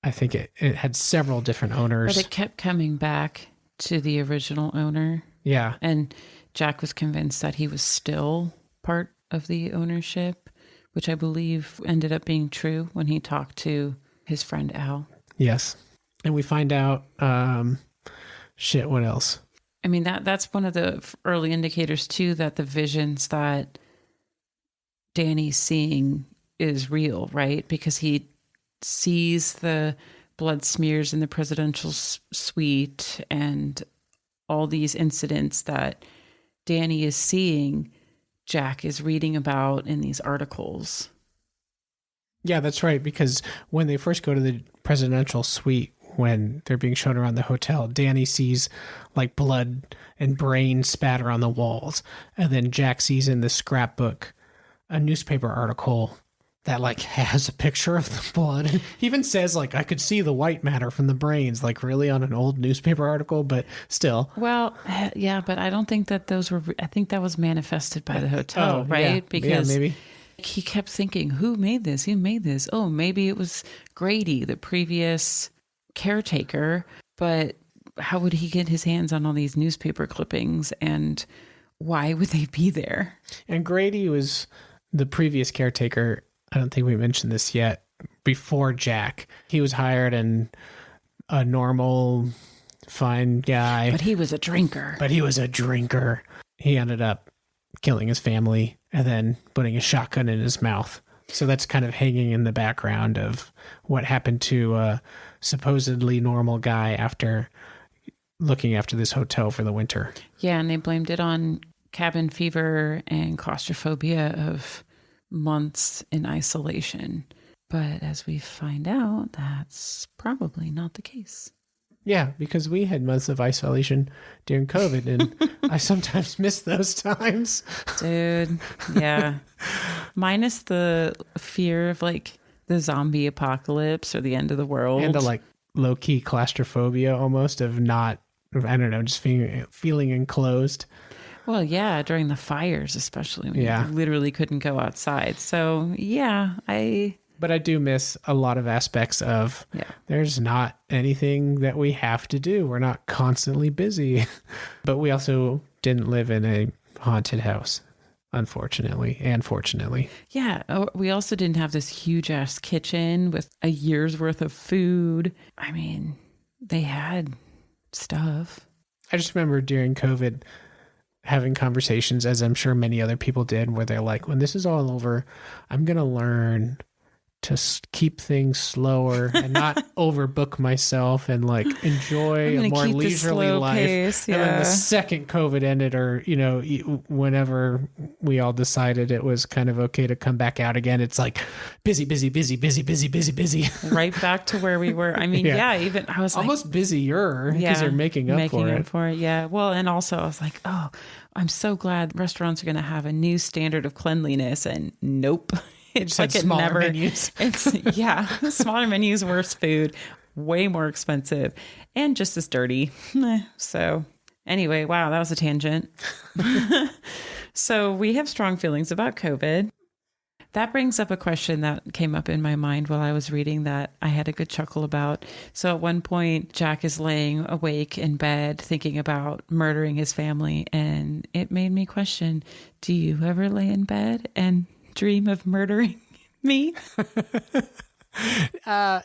I think it had several different owners. But it kept coming back to the original owner. Yeah. And Jack was convinced that he was still part of the ownership, which I believe ended up being true when he talked to his friend Al. Yes. And we find out, what else? I mean, that's one of the early indicators, too, that the visions that Danny's seeing is real, right? Because he sees the blood smears in the presidential suite and all these incidents that Danny is seeing, Jack is reading about in these articles. Yeah, that's right. Because when they first go to the presidential suite, when they're being shown around the hotel, Danny sees like blood and brain spatter on the walls. And then Jack sees in the scrapbook a newspaper article that like has a picture of the blood. And he even says like, I could see the white matter from the brains, like really on an old newspaper article, but still. Well, yeah, but I don't think that I think that was manifested by the hotel, right? Yeah. Because maybe. He kept thinking, who made this? Who made this? Oh, maybe it was Grady, the previous caretaker, but how would he get his hands on all these newspaper clippings, and why would they be there? And Grady was the previous caretaker. I don't think we mentioned this yet. Before Jack, he was hired and a normal, fine guy. But he was a drinker. He ended up killing his family and then putting a shotgun in his mouth. So that's kind of hanging in the background of what happened to a supposedly normal guy after looking after this hotel for the winter. Yeah, and they blamed it on cabin fever and claustrophobia of months in isolation. But as we find out, that's probably not the case. Yeah, because we had months of isolation during COVID, and I sometimes miss those times. Dude, yeah. Minus the fear of like the zombie apocalypse or the end of the world. And the like low-key claustrophobia almost of not, I don't know, just feeling enclosed. Well, yeah, during the fires, especially when Yeah. you literally couldn't go outside. So, yeah, But I do miss a lot of aspects of there's not anything that we have to do. We're not constantly busy. But we also didn't live in a haunted house, unfortunately and fortunately. Yeah. We also didn't have this huge ass kitchen with a year's worth of food. I mean, they had stuff. I just remember during COVID having conversations, as I'm sure many other people did, where they're like, when this is all over, I'm going to learn to keep things slower and not overbook myself and like enjoy a more leisurely life. Pace, yeah. And then the second COVID ended, or, you know, whenever we all decided it was kind of okay to come back out again, it's like busy. Right back to where we were. I mean, even I was almost busier because they're making up for it. Yeah. Well, and also I was like, oh, I'm so glad restaurants are going to have a new standard of cleanliness, and nope. It's like it never. Menus. It's smaller menus, worse food, way more expensive, and just as dirty. So anyway, wow, that was a tangent. So we have strong feelings about COVID. That brings up a question that came up in my mind while I was reading that I had a good chuckle about. So at one point, Jack is laying awake in bed thinking about murdering his family, and it made me question, do you ever lay in bed and dream of murdering me? The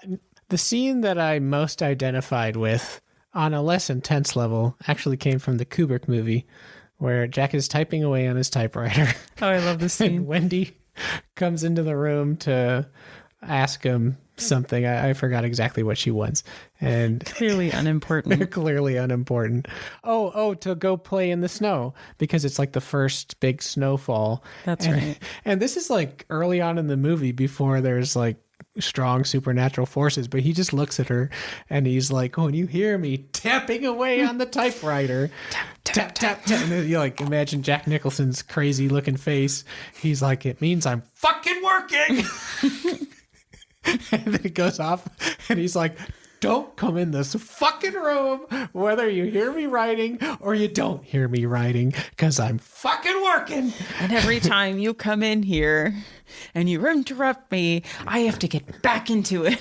scene that I most identified with on a less intense level actually came from the Kubrick movie, where Jack is typing away on his typewriter. Oh, I love this scene. And Wendy comes into the room to ask him something. I forgot exactly what she wants. And clearly unimportant. Clearly unimportant. Oh, to go play in the snow because it's like the first big snowfall. That's right. And this is like early on in the movie before there's like strong supernatural forces, but he just looks at her and he's like, oh, and you hear me tapping away on the typewriter. Tap, tap, tap. And then you like imagine Jack Nicholson's crazy looking face. He's like, it means I'm fucking working. And then it goes off and he's like, don't come in this fucking room, whether you hear me writing or you don't hear me writing, because I'm fucking working. And every time you come in here and you interrupt me, I have to get back into it.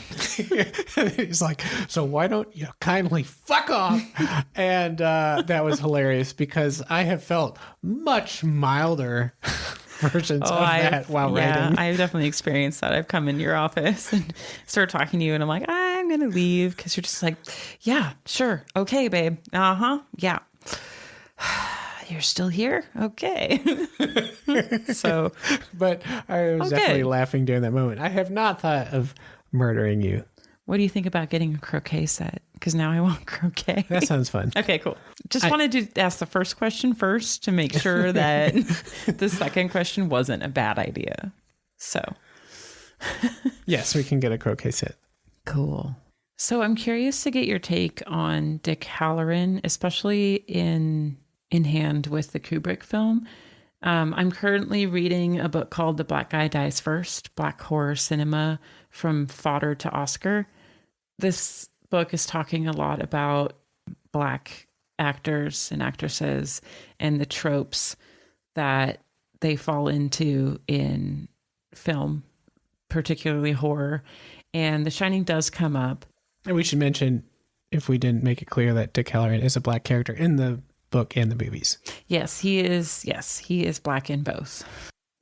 He's like, so why don't you kindly fuck off? And that was hilarious because I have felt much milder versions of that while writing. I've definitely experienced that. I've come in your office and start talking to you and I'm like, I'm going to leave because you're just like, yeah, sure. Okay, babe. Uh-huh. Yeah. You're still here? Okay. So, but I was definitely laughing during that moment. I have not thought of murdering you. What do you think about getting a croquet set? Because now I want croquet. That sounds fun. Okay, cool. Just wanted to ask the first question first to make sure that the second question wasn't a bad idea. So. Yes, we can get a croquet set. Cool. So I'm curious to get your take on Dick Halloran, especially in hand with the Kubrick film. I'm currently reading a book called The Black Guy Dies First, Black Horror Cinema from Fodder to Oscar. This book is talking a lot about Black actors and actresses and the tropes that they fall into in film, particularly horror. And The Shining does come up. And we should mention, if we didn't make it clear, that Dick Halloran is a Black character in the book and the movies. Yes, he is. Yes, he is Black in both.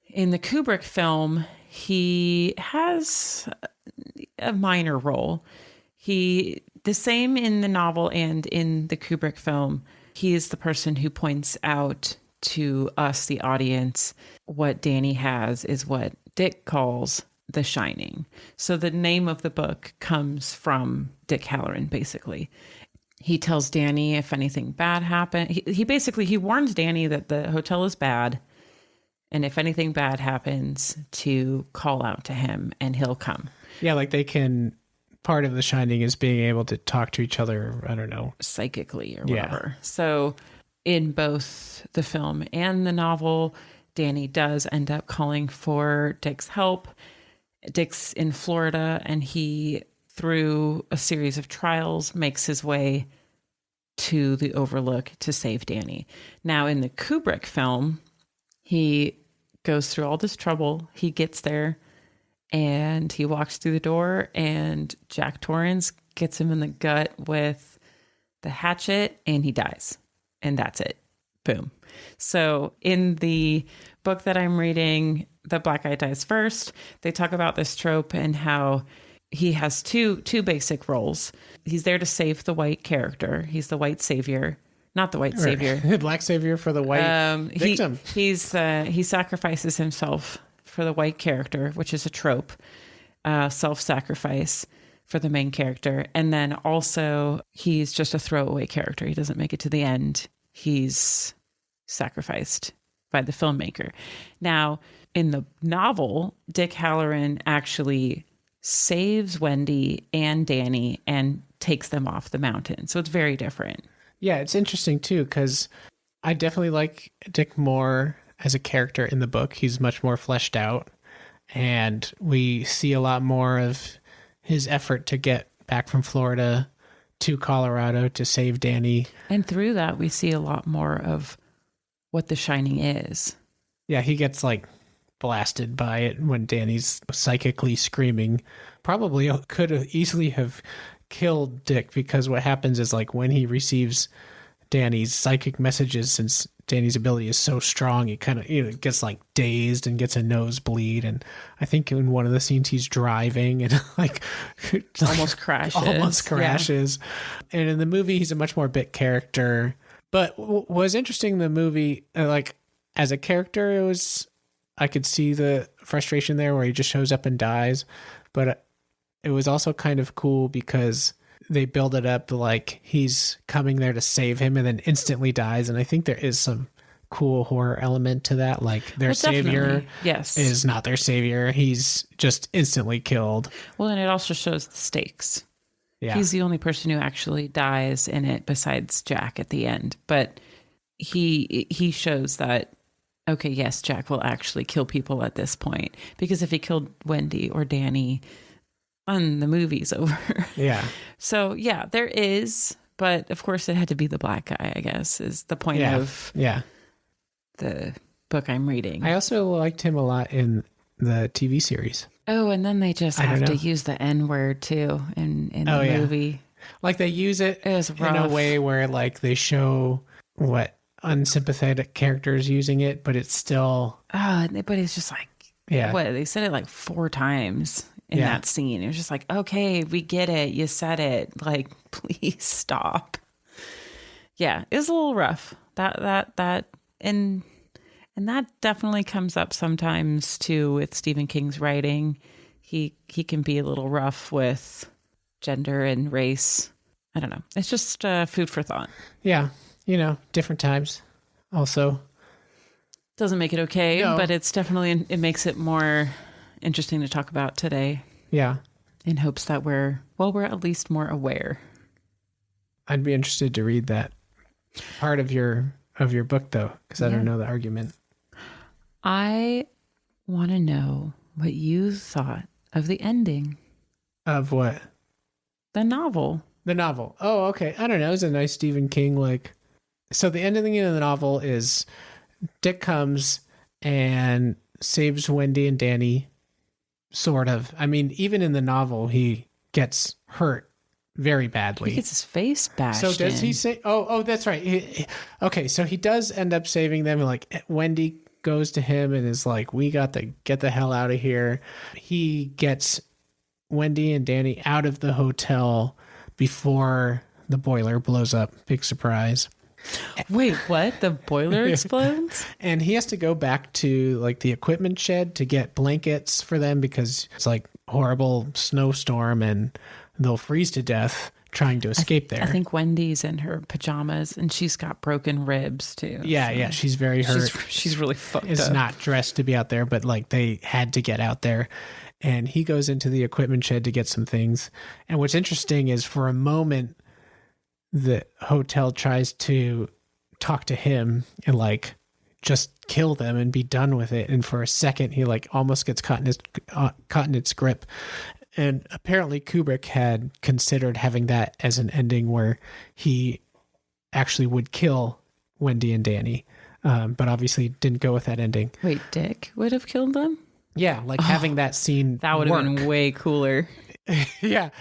In the Kubrick film, he has a minor role. The same in the novel and in the Kubrick film, he is the person who points out to us, the audience, what Danny has is what Dick calls The Shining. So the name of the book comes from Dick Halloran, basically. He tells Danny if anything bad happened. He warns Danny that the hotel is bad. And if anything bad happens, to call out to him and he'll come. Yeah, like part of The Shining is being able to talk to each other, I don't know, psychically or whatever. Yeah. So in both the film and the novel, Danny does end up calling for Dick's help. Dick's in Florida and he, through a series of trials, makes his way to the Overlook to save Danny. Now in the Kubrick film, he goes through all this trouble. He gets there and he walks through the door and Jack Torrance gets him in the gut with the hatchet and he dies. And that's it. Boom. So in the book that I'm reading, The Black Guy Dies First, they talk about this trope and how he has two basic roles. He's there to save the white character. He's the white savior. Not the white savior. The black savior for the white victim. He sacrifices himself for the white character, which is a trope. Self-sacrifice for the main character. And then also he's just a throwaway character. He doesn't make it to the end. He's sacrificed by the filmmaker. Now, in the novel, Dick Halloran actually saves Wendy and Danny and takes them off the mountain. So it's very different. Yeah, it's interesting too, because I definitely like Dick more as a character in the book. He's much more fleshed out, and we see a lot more of his effort to get back from Florida to Colorado to save Danny. And through that, we see a lot more of what The Shining is. Yeah, he gets blasted by it when Danny's psychically screaming. Probably could have easily have killed Dick, because what happens is when he receives Danny's psychic messages, since Danny's ability is so strong, he kind of gets dazed and gets a nosebleed. And I think in one of the scenes he's driving and almost crashes. Yeah. And in the movie he's a much more bit character. But what was interesting in the movie, as a character, I could see the frustration there where he just shows up and dies. But it was also kind of cool because they build it up he's coming there to save him and then instantly dies. And I think there is some cool horror element to that. Their savior is not their savior. He's just instantly killed. Well, and it also shows the stakes. Yeah. He's the only person who actually dies in it besides Jack at the end. But he shows that, okay, yes, Jack will actually kill people at this point. Because if he killed Wendy or Danny, and the movie's over. Yeah. So yeah, there is, but of course it had to be the black guy, I guess, is the point of the book I'm reading. I also liked him a lot in the TV series. Oh, and then they just have to use the N-word too in the movie. Like they use it was in a way where like they show what unsympathetic characters using it, but it's still. But it's just like, what, they said it like 4 times in that scene. It was just like, okay, we get it. You said it. Like, please stop. Yeah, it was a little rough. And that definitely comes up sometimes too with Stephen King's writing. He can be a little rough with gender and race. I don't know. It's just food for thought. Yeah. Different times also. Doesn't make it okay, but it's definitely, it makes it more interesting to talk about today. Yeah. In hopes that we're at least more aware. I'd be interested to read that part of your book though, because I don't know the argument. I want to know what you thought of the ending. Of what? The novel. The novel. Oh, okay. I don't know. It's a nice Stephen King, like... So the ending of the novel is Dick comes and saves Wendy and Danny, sort of. I mean, even in the novel, he gets hurt very badly. He gets his face bashed So does in. he say... Oh, that's right. Okay, so he does end up saving them. Like, Wendy goes to him and is like, we got to get the hell out of here. He gets Wendy and Danny out of the hotel before the boiler blows up. Big surprise. Wait, what? The boiler explodes? And he has to go back to like the equipment shed to get blankets for them because it's like horrible snowstorm and they'll freeze to death trying to escape there. I think Wendy's in her pajamas and she's got broken ribs too. Yeah, she's very hurt. She's really fucked Is up. not dressed to be out there, but like they had to get out there. And he goes into the equipment shed to get some things. And what's interesting is for a moment, the hotel tries to talk to him and like just kill them and be done with it. And for a second, he like almost gets caught in its grip. And apparently Kubrick had considered having that as an ending where he actually would kill Wendy and Danny. But obviously didn't go with that ending. Wait, Dick would have killed them? Yeah, like having that scene that would have been way cooler. that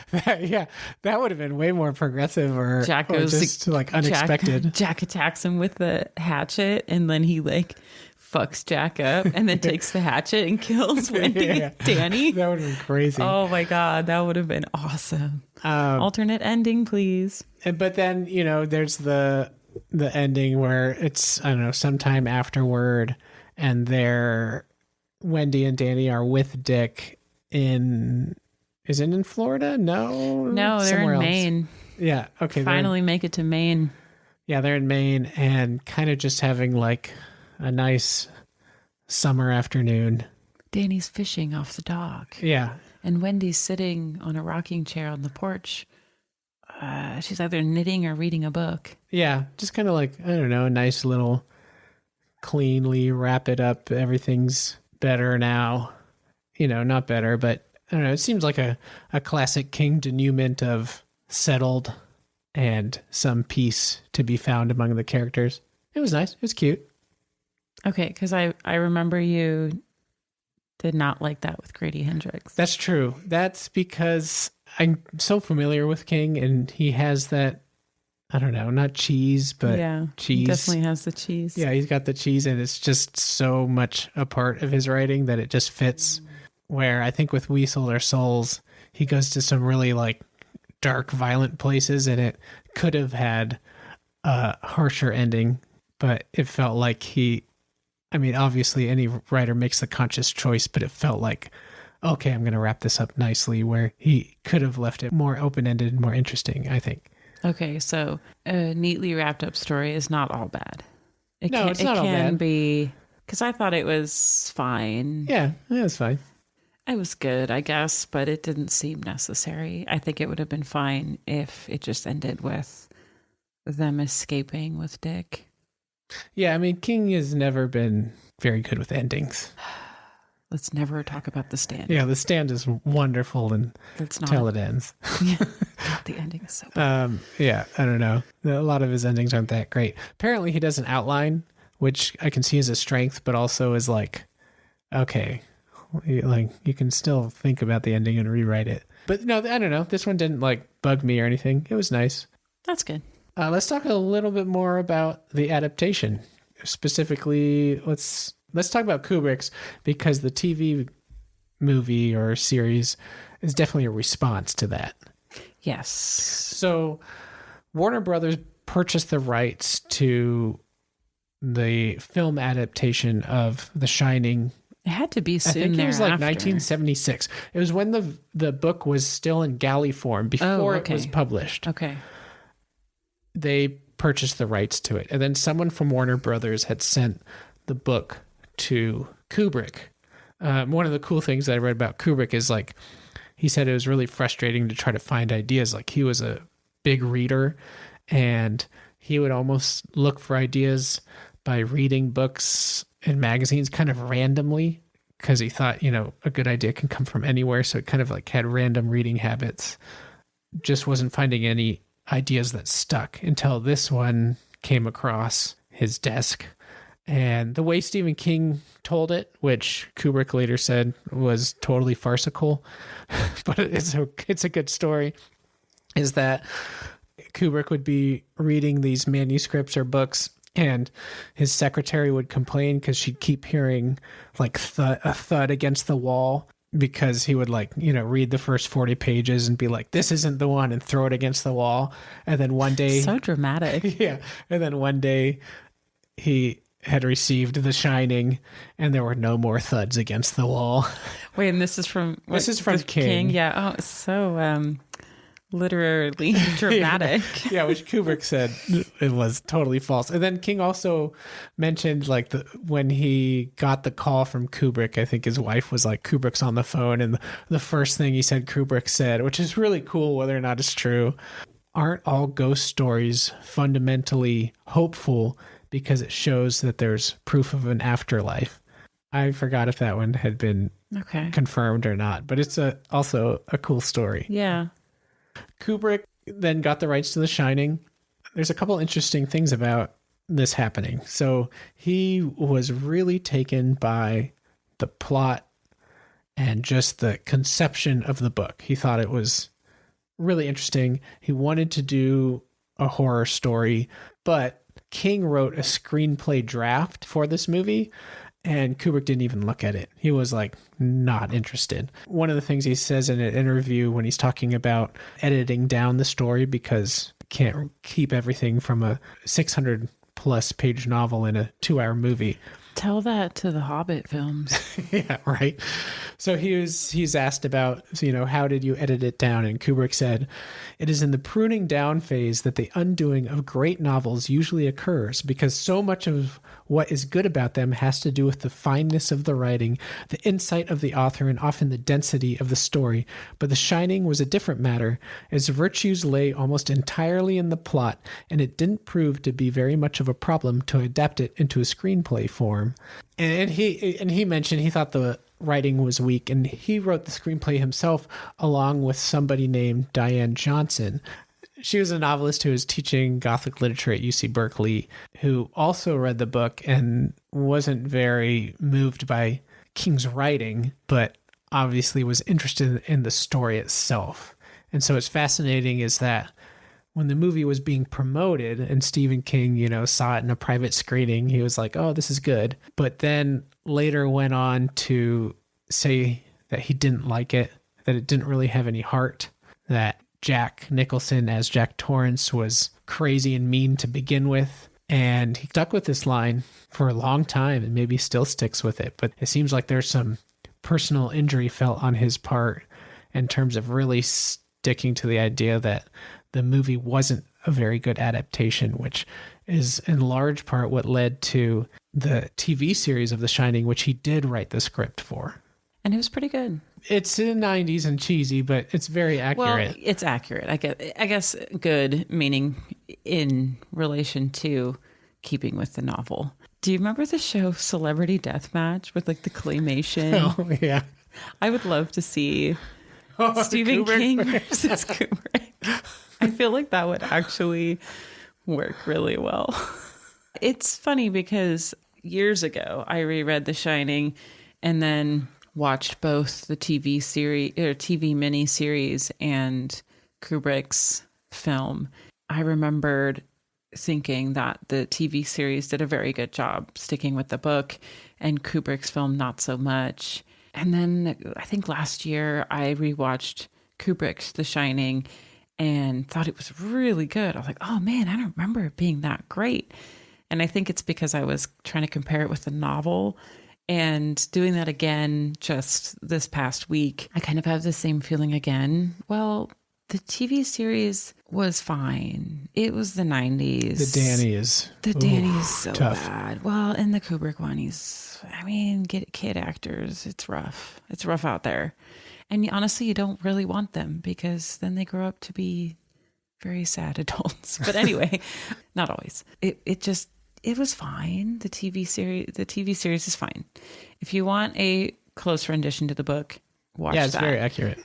would have been way more progressive or just like unexpected. Jack attacks him with the hatchet and then he like fucks Jack up and then takes the hatchet and kills Wendy and Danny. That would have been crazy. Oh my God, that would have been awesome. Alternate ending, please. But then, there's the ending where it's, I don't know, sometime afterward and Wendy and Danny are with Dick is it in Florida? No, they're in Maine. Yeah. Okay. Finally make it to Maine. Yeah. They're in Maine and kind of just having like a nice summer afternoon. Danny's fishing off the dock. Yeah. And Wendy's sitting on a rocking chair on the porch. She's either knitting or reading a book. Yeah. Just kind of like, I don't know, a nice little cleanly wrap it up. Everything's better now. Not better, but I don't know. It seems like a classic King denouement of settled and some peace to be found among the characters. It was nice. It was cute. Okay, because I remember you did not like that with Grady Hendrix. That's true. That's because I'm so familiar with King and he has that, I don't know, not cheese, but cheese. He definitely has the cheese. Yeah, he's got the cheese and it's just so much a part of his writing that it just fits. Where I think with We Sold Our Souls, he goes to some really like dark, violent places and it could have had a harsher ending, but it felt like obviously any writer makes the conscious choice, but it felt like, okay, I'm going to wrap this up nicely where he could have left it more open-ended and more interesting, I think. Okay, so a neatly wrapped up story is not all bad. It's not all bad. It can be, because I thought it was fine. Yeah, it was fine. It was good, I guess, but it didn't seem necessary. I think it would have been fine if it just ended with them escaping with Dick. Yeah, King has never been very good with endings. Let's never talk about The Stand. Yeah, The Stand is wonderful until it ends. Yeah. The ending is so bad. Yeah, I don't know. A lot of his endings aren't that great. Apparently he does an outline, which I can see as a strength, but also is like, okay, like you can still think about the ending and rewrite it. But no, I don't know. This one didn't like bug me or anything. It was nice. That's good. Let's talk a little bit more about the adaptation. Specifically, let's talk about Kubrick's, because the TV movie or series is definitely a response to that. Yes. So Warner Brothers purchased the rights to the film adaptation of The Shining. It had to be soon. I think it was like thereafter. 1976. It was when the book was still in galley form before it was published. Okay. They purchased the rights to it. And then someone from Warner Brothers had sent the book to Kubrick. One of the cool things that I read about Kubrick is like, he said it was really frustrating to try to find ideas. Like he was a big reader and he would almost look for ideas by reading books and magazines kind of randomly, because he thought, a good idea can come from anywhere. So it kind of like had random reading habits. Just wasn't finding any ideas that stuck until this one came across his desk. And the way Stephen King told it, which Kubrick later said was totally farcical, but it's a good story, is that Kubrick would be reading these manuscripts or books, and his secretary would complain because she'd keep hearing like a thud against the wall, because he would read the first 40 pages and be like, this isn't the one, and throw it against the wall. And then one day... So dramatic. Yeah. And then one day he had received The Shining and there were no more thuds against the wall. Wait, and this is from... This is from King. Yeah. Oh, it's so literally dramatic. Yeah, which Kubrick said it was totally false. And then King also mentioned when he got the call from Kubrick, I think his wife was like, Kubrick's on the phone, and the first thing he said Kubrick said, which is really cool whether or not it's true, aren't all ghost stories fundamentally hopeful because it shows that there's proof of an afterlife? I forgot if that one had been confirmed or not, but it's also a cool story. Yeah. Kubrick then got the rights to The Shining. There's a couple interesting things about this happening. So he was really taken by the plot and just the conception of the book. He thought it was really interesting. He wanted to do a horror story, but King wrote a screenplay draft for this movie, and Kubrick didn't even look at it. He was not interested. One of the things he says in an interview when he's talking about editing down the story, because you can't keep everything from a 600 plus page novel in a 2-hour movie. Tell that to the Hobbit films. Yeah, right. So he's asked about, how did you edit it down? And Kubrick said, it is in the pruning down phase that the undoing of great novels usually occurs, because so much of what is good about them has to do with the fineness of the writing, the insight of the author, and often the density of the story. But The Shining was a different matter, as virtues lay almost entirely in the plot, and it didn't prove to be very much of a problem to adapt it into a screenplay form. And he mentioned he thought the writing was weak, and he wrote the screenplay himself along with somebody named Diane Johnson. She was a novelist who was teaching Gothic literature at UC Berkeley, who also read the book and wasn't very moved by King's writing, but obviously was interested in the story itself. And so what's fascinating is that when the movie was being promoted and Stephen King, saw it in a private screening, he was like, oh, this is good. But then later went on to say that he didn't like it, that it didn't really have any heart, that Jack Nicholson as Jack Torrance was crazy and mean to begin with. And he stuck with this line for a long time and maybe still sticks with it. But it seems like there's some personal injury felt on his part in terms of really sticking to the idea that the movie wasn't a very good adaptation, which is in large part what led to the TV series of The Shining, which he did write the script for. And it was pretty good. It's in the 90s and cheesy, but it's very accurate. Well, it's accurate. I guess good, meaning in relation to keeping with the novel. Do you remember the show Celebrity Deathmatch with like the claymation? Oh, yeah. I would love to see Stephen Kubrick King versus Kubrick. I feel like that would actually work really well. It's funny because years ago I reread The Shining and then watched both the TV series or TV mini series and Kubrick's film. I remembered thinking that the TV series did a very good job sticking with the book and Kubrick's film not so much. And then I think last year I rewatched Kubrick's The Shining and thought it was really good. I was like, oh man, I don't remember it being that great. And I think it's because I was trying to compare it with the novel and doing that again just this past week. I kind of have the same feeling again. Well, the TV series was fine. It was the 90s. The Danny is so tough. bad. Well, and the Kubrick one, get kid actors. It's rough. It's rough out there. And honestly, you don't really want them because then they grow up to be very sad adults. But anyway, not always. It was fine. The TV series is fine. If you want a close rendition to the book, watch that. Yeah, it's very accurate.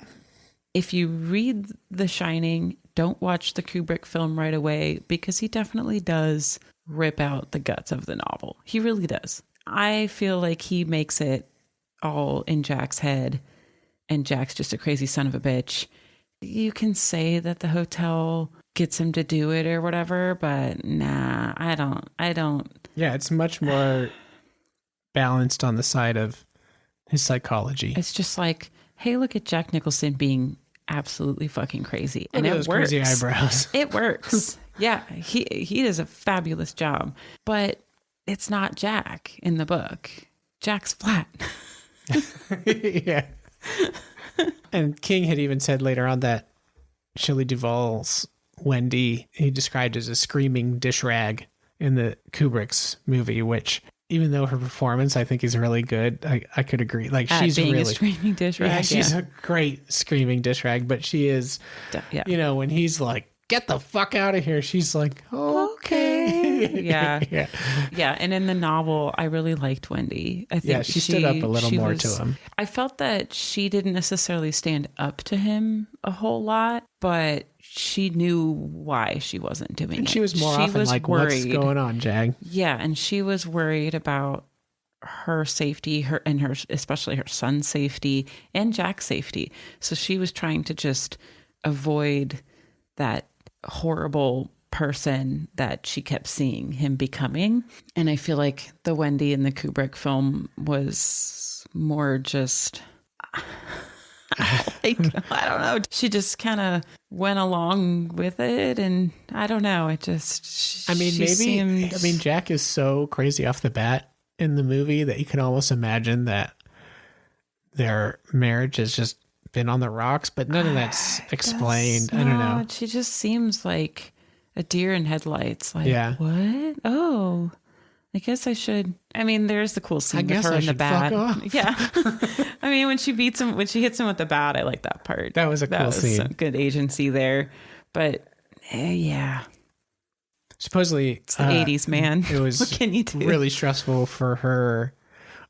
If you read The Shining, don't watch the Kubrick film right away because he definitely does rip out the guts of the novel. He really does. I feel like he makes it all in Jack's head and Jack's just a crazy son of a bitch. You can say that the hotel gets him to do it or whatever, but nah, I don't. Yeah, it's much more balanced on the side of his psychology. It's just like, hey, look at Jack Nicholson being absolutely fucking crazy. And look at it those works. crazy eyebrows. It works. Yeah, he does a fabulous job, but it's not Jack in the book. Jack's flat. Yeah. And King had even said later on that Shelley Duvall's Wendy, he described as a screaming dish rag in the Kubrick's movie, which even though her performance I think is really good, I could agree. Like she's being really a screaming dish rag. Yeah, she's a great screaming dish rag, but she is, you know, when he's like, get the fuck out of here, she's like, okay. Yeah. Yeah. Yeah. And in the novel, I really liked Wendy. I think she stood up a little more to him. I felt that she didn't necessarily stand up to him a whole lot, but she knew why she wasn't doing it. And she was more often like, worried. What's going on, Jag? Yeah. And she was worried about her safety, especially her son's safety and Jack's safety. So she was trying to just avoid that horrible person that she kept seeing him becoming. And I feel like the Wendy in the Kubrick film was more just like, I don't know. She just kind of went along with it. And I don't know. Jack is so crazy off the bat in the movie that you can almost imagine that their marriage has just been on the rocks, but none of that's explained. I don't know. She just seems like a deer in headlights. Like, yeah. What? Oh, I guess I should. I mean, there's the cool scene with her in the bat. Yeah. I mean, when she hits him with the bat, I like that part. That was a cool scene. Some good agency there. But yeah. Supposedly, it's the 80s, man. It was what can you do? Really stressful for her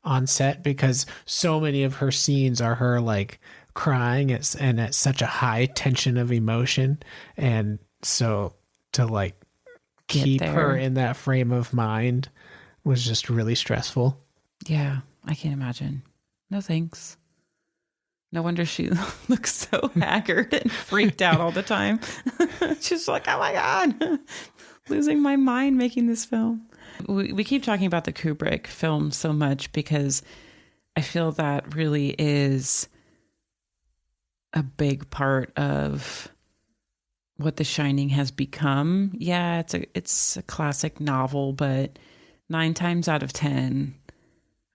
on set because so many of her scenes are her like crying and at such a high tension of emotion, and so to like keep her in that frame of mind was just really stressful. Yeah, I can't imagine. No thanks. No wonder she looks so haggard and freaked out all the time. She's like, oh my God, losing my mind making this film. We keep talking about the Kubrick film so much because I feel that really is a big part of what The Shining has become. Yeah, it's a classic novel, but 9 times out of 10,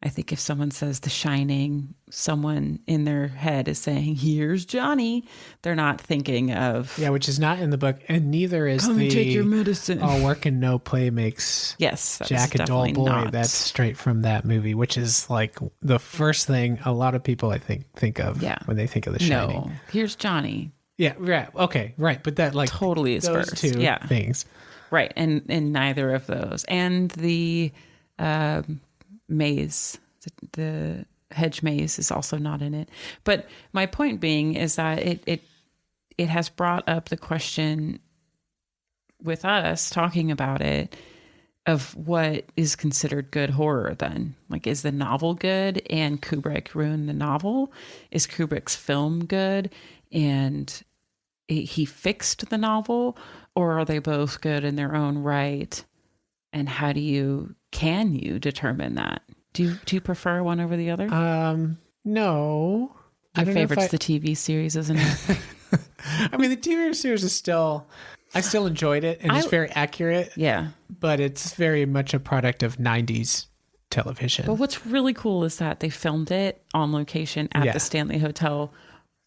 I think if someone says The Shining, someone in their head is saying, here's Johnny. They're not thinking of... Yeah, which is not in the book, and neither is come and take your medicine. All work and no play makes Jack a dull boy. Not. That's straight from that movie, which is like the first thing a lot of people, I think of when they think of The Shining. No, here's Johnny. Yeah, right. Okay, right. But that like totally is those first. two things. Right, and neither of those. And the maze. The hedge maze is also not in it. But my point being is that it has brought up the question with us talking about it of what is considered good horror then. Like, is the novel good and Kubrick ruined the novel? Is Kubrick's film good and he fixed the novel? Or are they both good in their own right? And how can you determine that? Do you prefer one over the other? No. Your favorite's the TV series, isn't it? I mean, the TV series is I still enjoyed it, and it's very accurate. Yeah. But it's very much a product of 90s television. But what's really cool is that they filmed it on location at the Stanley Hotel,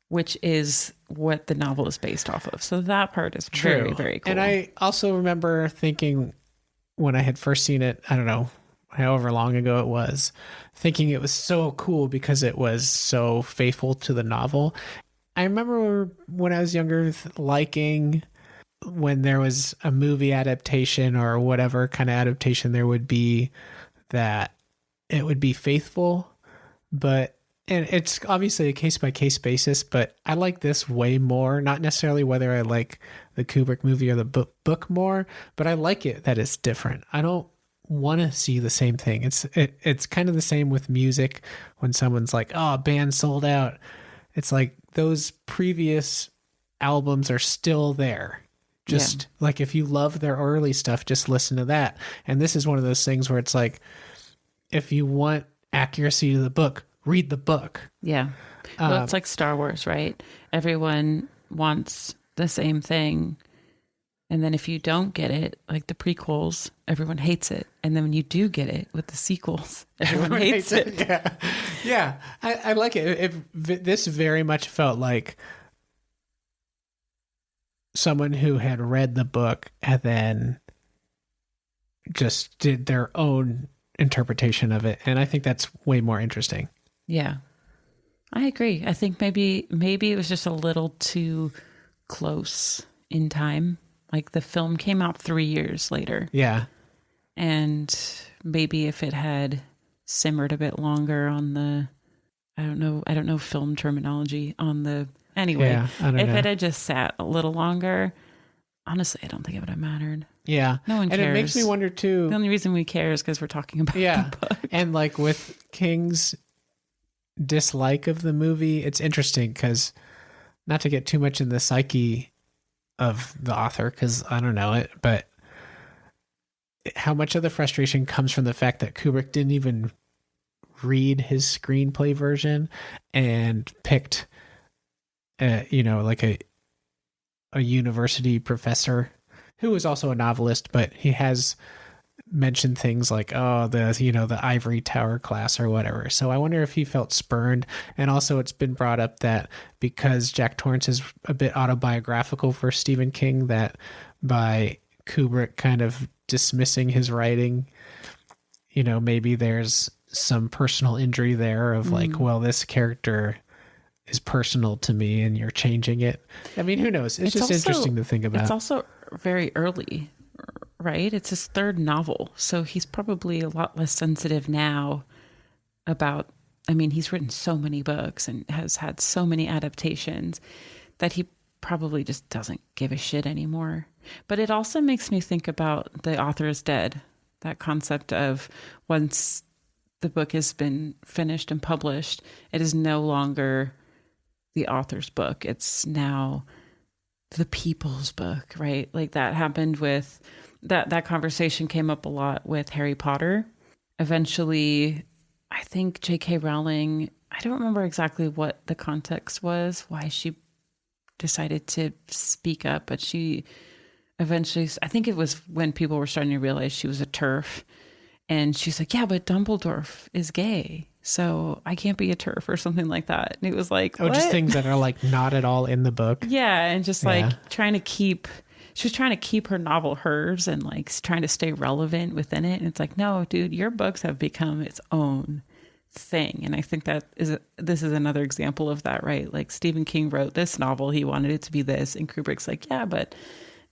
which is what the novel is based off of. So that part is very, very cool. And I also remember thinking when I had first seen it, I don't know, however long ago it was, thinking it was so cool because it was so faithful to the novel. I remember when I was younger liking when there was a movie adaptation or whatever kind of adaptation there would be, that it would be faithful, and it's obviously a case-by-case basis, but I like this way more, not necessarily whether I like the Kubrick movie or the book more, but I like it that it's different. I don't want to see the same thing. It's kind of the same with music when someone's like, oh, band sold out. It's like those previous albums are still there. Just like if you love their early stuff, just listen to that. And this is one of those things where it's like, if you want accuracy to the book, read the book. Yeah. Well, it's like Star Wars, right? Everyone wants the same thing. And then if you don't get it, like the prequels, everyone hates it. And then when you do get it with the sequels, everyone hates it. Yeah. I like it. This very much felt like someone who had read the book and then just did their own interpretation of it. And I think that's way more interesting. Yeah, I agree. I think maybe it was just a little too close in time. Like the film came out 3 years later. Yeah. And maybe if it had simmered a bit longer on the, I don't know film terminology on the, anyway, if it had just sat a little longer, honestly, I don't think it would have mattered. Yeah. No one cares. And it makes me wonder too. The only reason we care is because we're talking about the book. And like with King's dislike of the movie, it's interesting because, not to get too much in the psyche of the author, because I don't know it, but how much of the frustration comes from the fact that Kubrick didn't even read his screenplay version and picked like a university professor who was also a novelist, but he has mentioned things like, the ivory tower class or whatever. So I wonder if he felt spurned. And also it's been brought up that because Jack Torrance is a bit autobiographical for Stephen King, that by Kubrick kind of dismissing his writing, maybe there's some personal injury there of like, well, this character is personal to me and you're changing it. I mean, who knows? It's just also interesting to think about. It's also very early, right? It's his third novel. So he's probably a lot less sensitive now about, he's written so many books and has had so many adaptations that he probably just doesn't give a shit anymore. But it also makes me think about the author is dead. That concept of once the book has been finished and published, it is no longer the author's book. It's now the people's book, right? Like that happened with that conversation came up a lot with Harry Potter. Eventually, I think J.K. Rowling, I don't remember exactly what the context was, why she decided to speak up, but she eventually, I think it was when people were starting to realize she was a TERF. And she's like, yeah, but Dumbledore is gay, so I can't be a TERF or something like that. And it was like, what? Just things that are like not at all in the book. Yeah, and just like she was trying to keep her novel hers and like trying to stay relevant within it. And it's like, no, dude, your books have become its own thing. And I think this is another example of that, right? Like Stephen King wrote this novel, he wanted it to be this, and Kubrick's like, yeah, but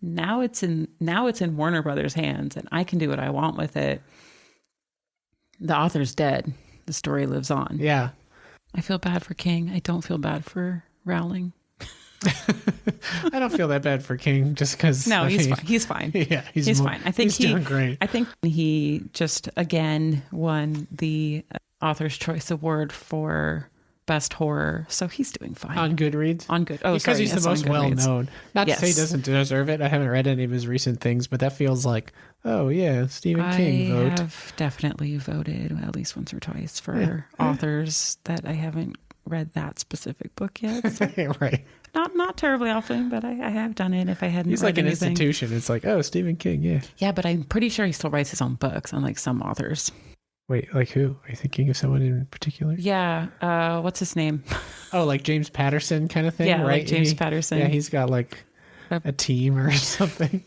now it's in Warner Brothers' hands, and I can do what I want with it. The author's dead. The story lives on. Yeah. I feel bad for King. I don't feel bad for Rowling. I don't feel that bad for King just because. No, he's fine. He's fine. Yeah, he's fine. I think he's doing great. I think he just again won the Author's Choice Award for Best Horror, so he's doing fine on Goodreads. Because he's the most well known. Not to say he doesn't deserve it. I haven't read any of his recent things, but that feels like, oh yeah, Stephen King vote. I have definitely voted at least once or twice for authors that I haven't read that specific book yet. So. Right. Not terribly often, but I have done it if I hadn't He's read like an anything. institution. It's like, oh, Stephen King, yeah. Yeah, but I'm pretty sure he still writes his own books, unlike some authors. Wait, like who? Are you thinking of someone in particular? Yeah. What's his name? Oh, like James Patterson kind of thing, yeah, right? Like James Patterson. Yeah, he's got like a team or something.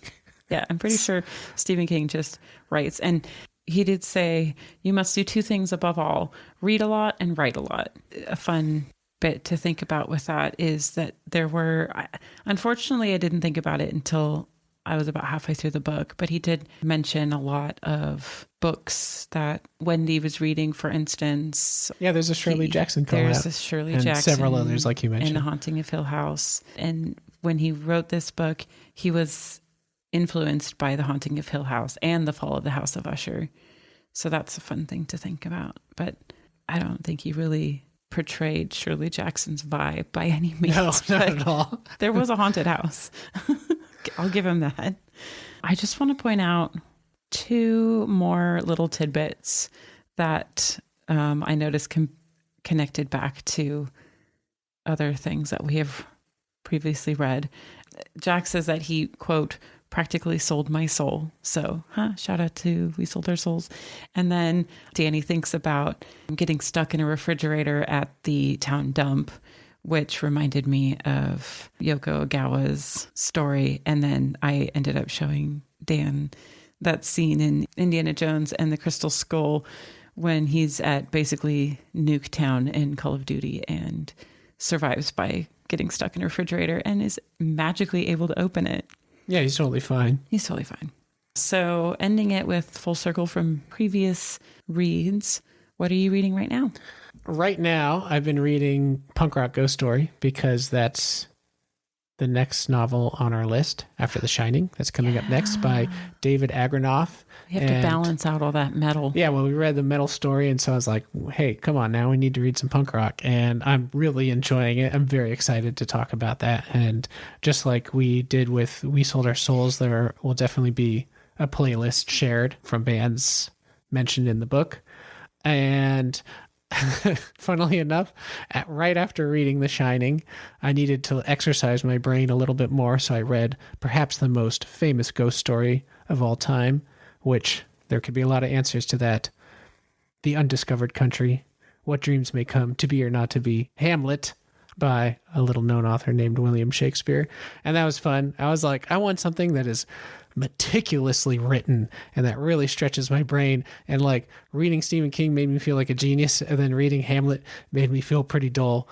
Yeah, I'm pretty sure Stephen King just writes. And he did say, you must do two things above all, read a lot and write a lot. A fun bit to think about with that is that unfortunately, I didn't think about it until I was about halfway through the book, but he did mention a lot of books that Wendy was reading, for instance. Yeah, there's a Shirley Jackson call There's out. a Shirley and Jackson. Several others, like you mentioned. And The Haunting of Hill House. And when he wrote this book, he was influenced by The Haunting of Hill House and The Fall of the House of Usher. So that's a fun thing to think about. But I don't think he really portrayed Shirley Jackson's vibe by any means. No, not at all. There was a haunted house. I'll give him that. I just want to point out two more little tidbits that I noticed connected back to other things that we have previously read. Jack says that he, quote, practically sold my soul. So, shout out to We Sold Our Souls. And then Danny thinks about getting stuck in a refrigerator at the town dump, which reminded me of Yoko Ogawa's story. And then I ended up showing Dan that scene in Indiana Jones and the Crystal Skull when he's at basically Nuketown in Call of Duty and survives by getting stuck in a refrigerator and is magically able to open it. Yeah, he's totally fine. He's totally fine. So ending it with full circle from previous reads, what are you reading right now? Right now, I've been reading Punk Rock Ghost Story because that's the next novel on our list after The Shining. That's coming up next by David Agranoff. You have to balance out all that metal. Yeah, well, we read the metal story, and so I was like, hey, come on now, we need to read some punk rock. And I'm really enjoying it. I'm very excited to talk about that. And just like we did with We Sold Our Souls, there will definitely be a playlist shared from bands mentioned in the book. And funnily enough, right after reading The Shining, I needed to exercise my brain a little bit more, so I read perhaps the most famous ghost story of all time, which there could be a lot of answers to that. The Undiscovered Country, What Dreams May Come, To Be or Not to Be, Hamlet, by a little-known author named William Shakespeare. And that was fun. I was like, I want something that is meticulously written and that really stretches my brain. And like reading Stephen King made me feel like a genius, and then reading Hamlet made me feel pretty dull.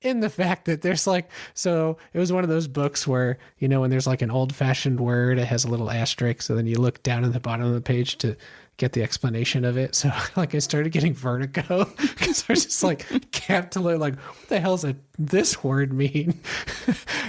In the fact that there's like, so it was one of those books where, you know, when there's like an old-fashioned word, it has a little asterisk, so then you look down at the bottom of the page to get the explanation of it. So like I started getting vertigo because I was just like kept to like, what the hell does this word mean?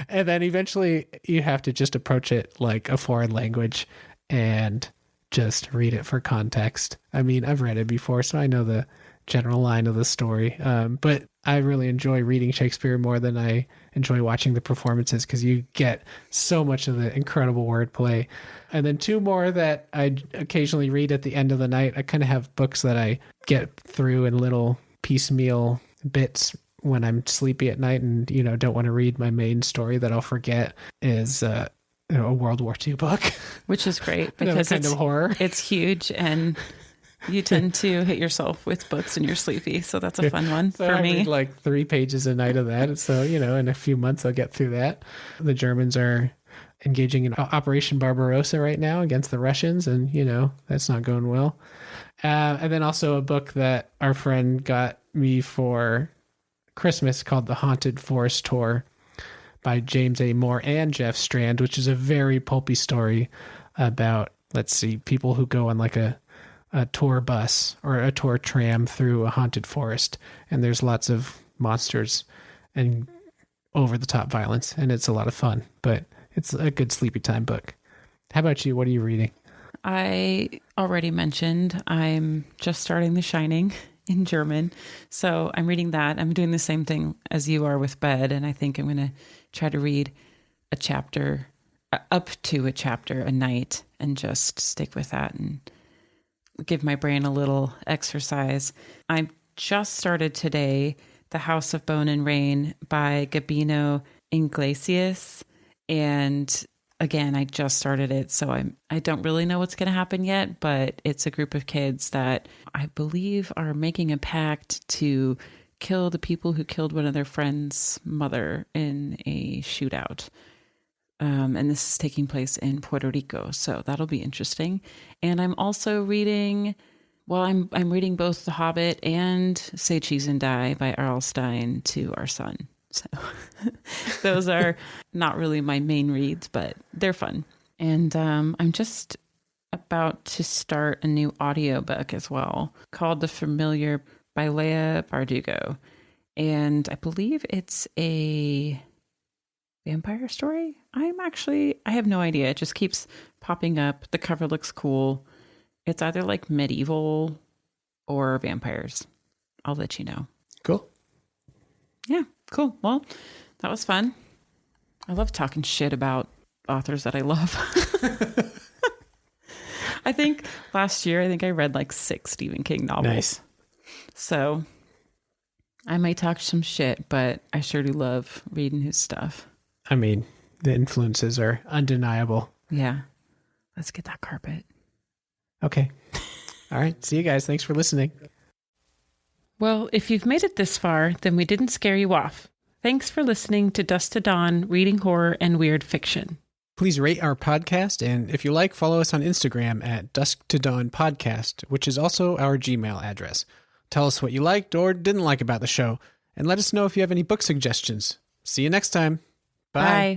And then eventually you have to just approach it like a foreign language and just read it for context. I mean, I've read it before, so I know the general line of the story. But I really enjoy reading Shakespeare more than I enjoy watching the performances because you get so much of the incredible wordplay. And then two more that I occasionally read at the end of the night. I kind of have books that I get through in little piecemeal bits when I'm sleepy at night and, you know, don't want to read my main story that I'll forget is a World War II book. Which is great because kind of horror. It's huge and you tend to hit yourself with books when you're sleepy. So that's a fun one so for I me. read like 3 pages a night of that. So, you know, in a few months I'll get through that. The Germans are engaging in Operation Barbarossa right now against the Russians, and you know that's not going well. And then also a book that our friend got me for Christmas called The Haunted Forest Tour by James A. Moore and Jeff Strand, which is a very pulpy story about let's see, people who go on like a tour bus or a tour tram through a haunted forest, and there's lots of monsters and over the top violence, and it's a lot of fun, but it's a good sleepy time book. How about you? What are you reading? I already mentioned I'm just starting The Shining in German, so I'm reading that. I'm doing the same thing as you are with bed, and I think I'm going to try to read a chapter, up to a chapter a night, and just stick with that and give my brain a little exercise. I just started today The House of Bone and Rain by Gabino Iglesias, and again, I just started it, so I don't really know what's going to happen yet, but it's a group of kids that I believe are making a pact to kill the people who killed one of their friends' mother in a shootout. And this is taking place in Puerto Rico, so that'll be interesting. And I'm also reading, I'm reading both The Hobbit and Say Cheese and Die by R.L. Stine to our son. So those are not really my main reads, but they're fun. And I'm just about to start a new audiobook as well called The Familiar by Leigh Bardugo. And I believe it's a vampire story. I have no idea. It just keeps popping up. The cover looks cool. It's either like medieval or vampires. I'll let you know. Cool. Yeah, cool. Well, that was fun. I love talking shit about authors that I love. I think last year, I read like 6 Stephen King novels. Nice. So I might talk some shit, but I sure do love reading his stuff. I mean, the influences are undeniable. Yeah. Let's get that carpet. Okay. All right. See you guys. Thanks for listening. Well, if you've made it this far, then we didn't scare you off. Thanks for listening to Dusk to Dawn, reading horror and weird fiction. Please rate our podcast, and if you like, follow us on Instagram at Dusk to Dawn Podcast, which is also our Gmail address. Tell us what you liked or didn't like about the show, and let us know if you have any book suggestions. See you next time. Bye.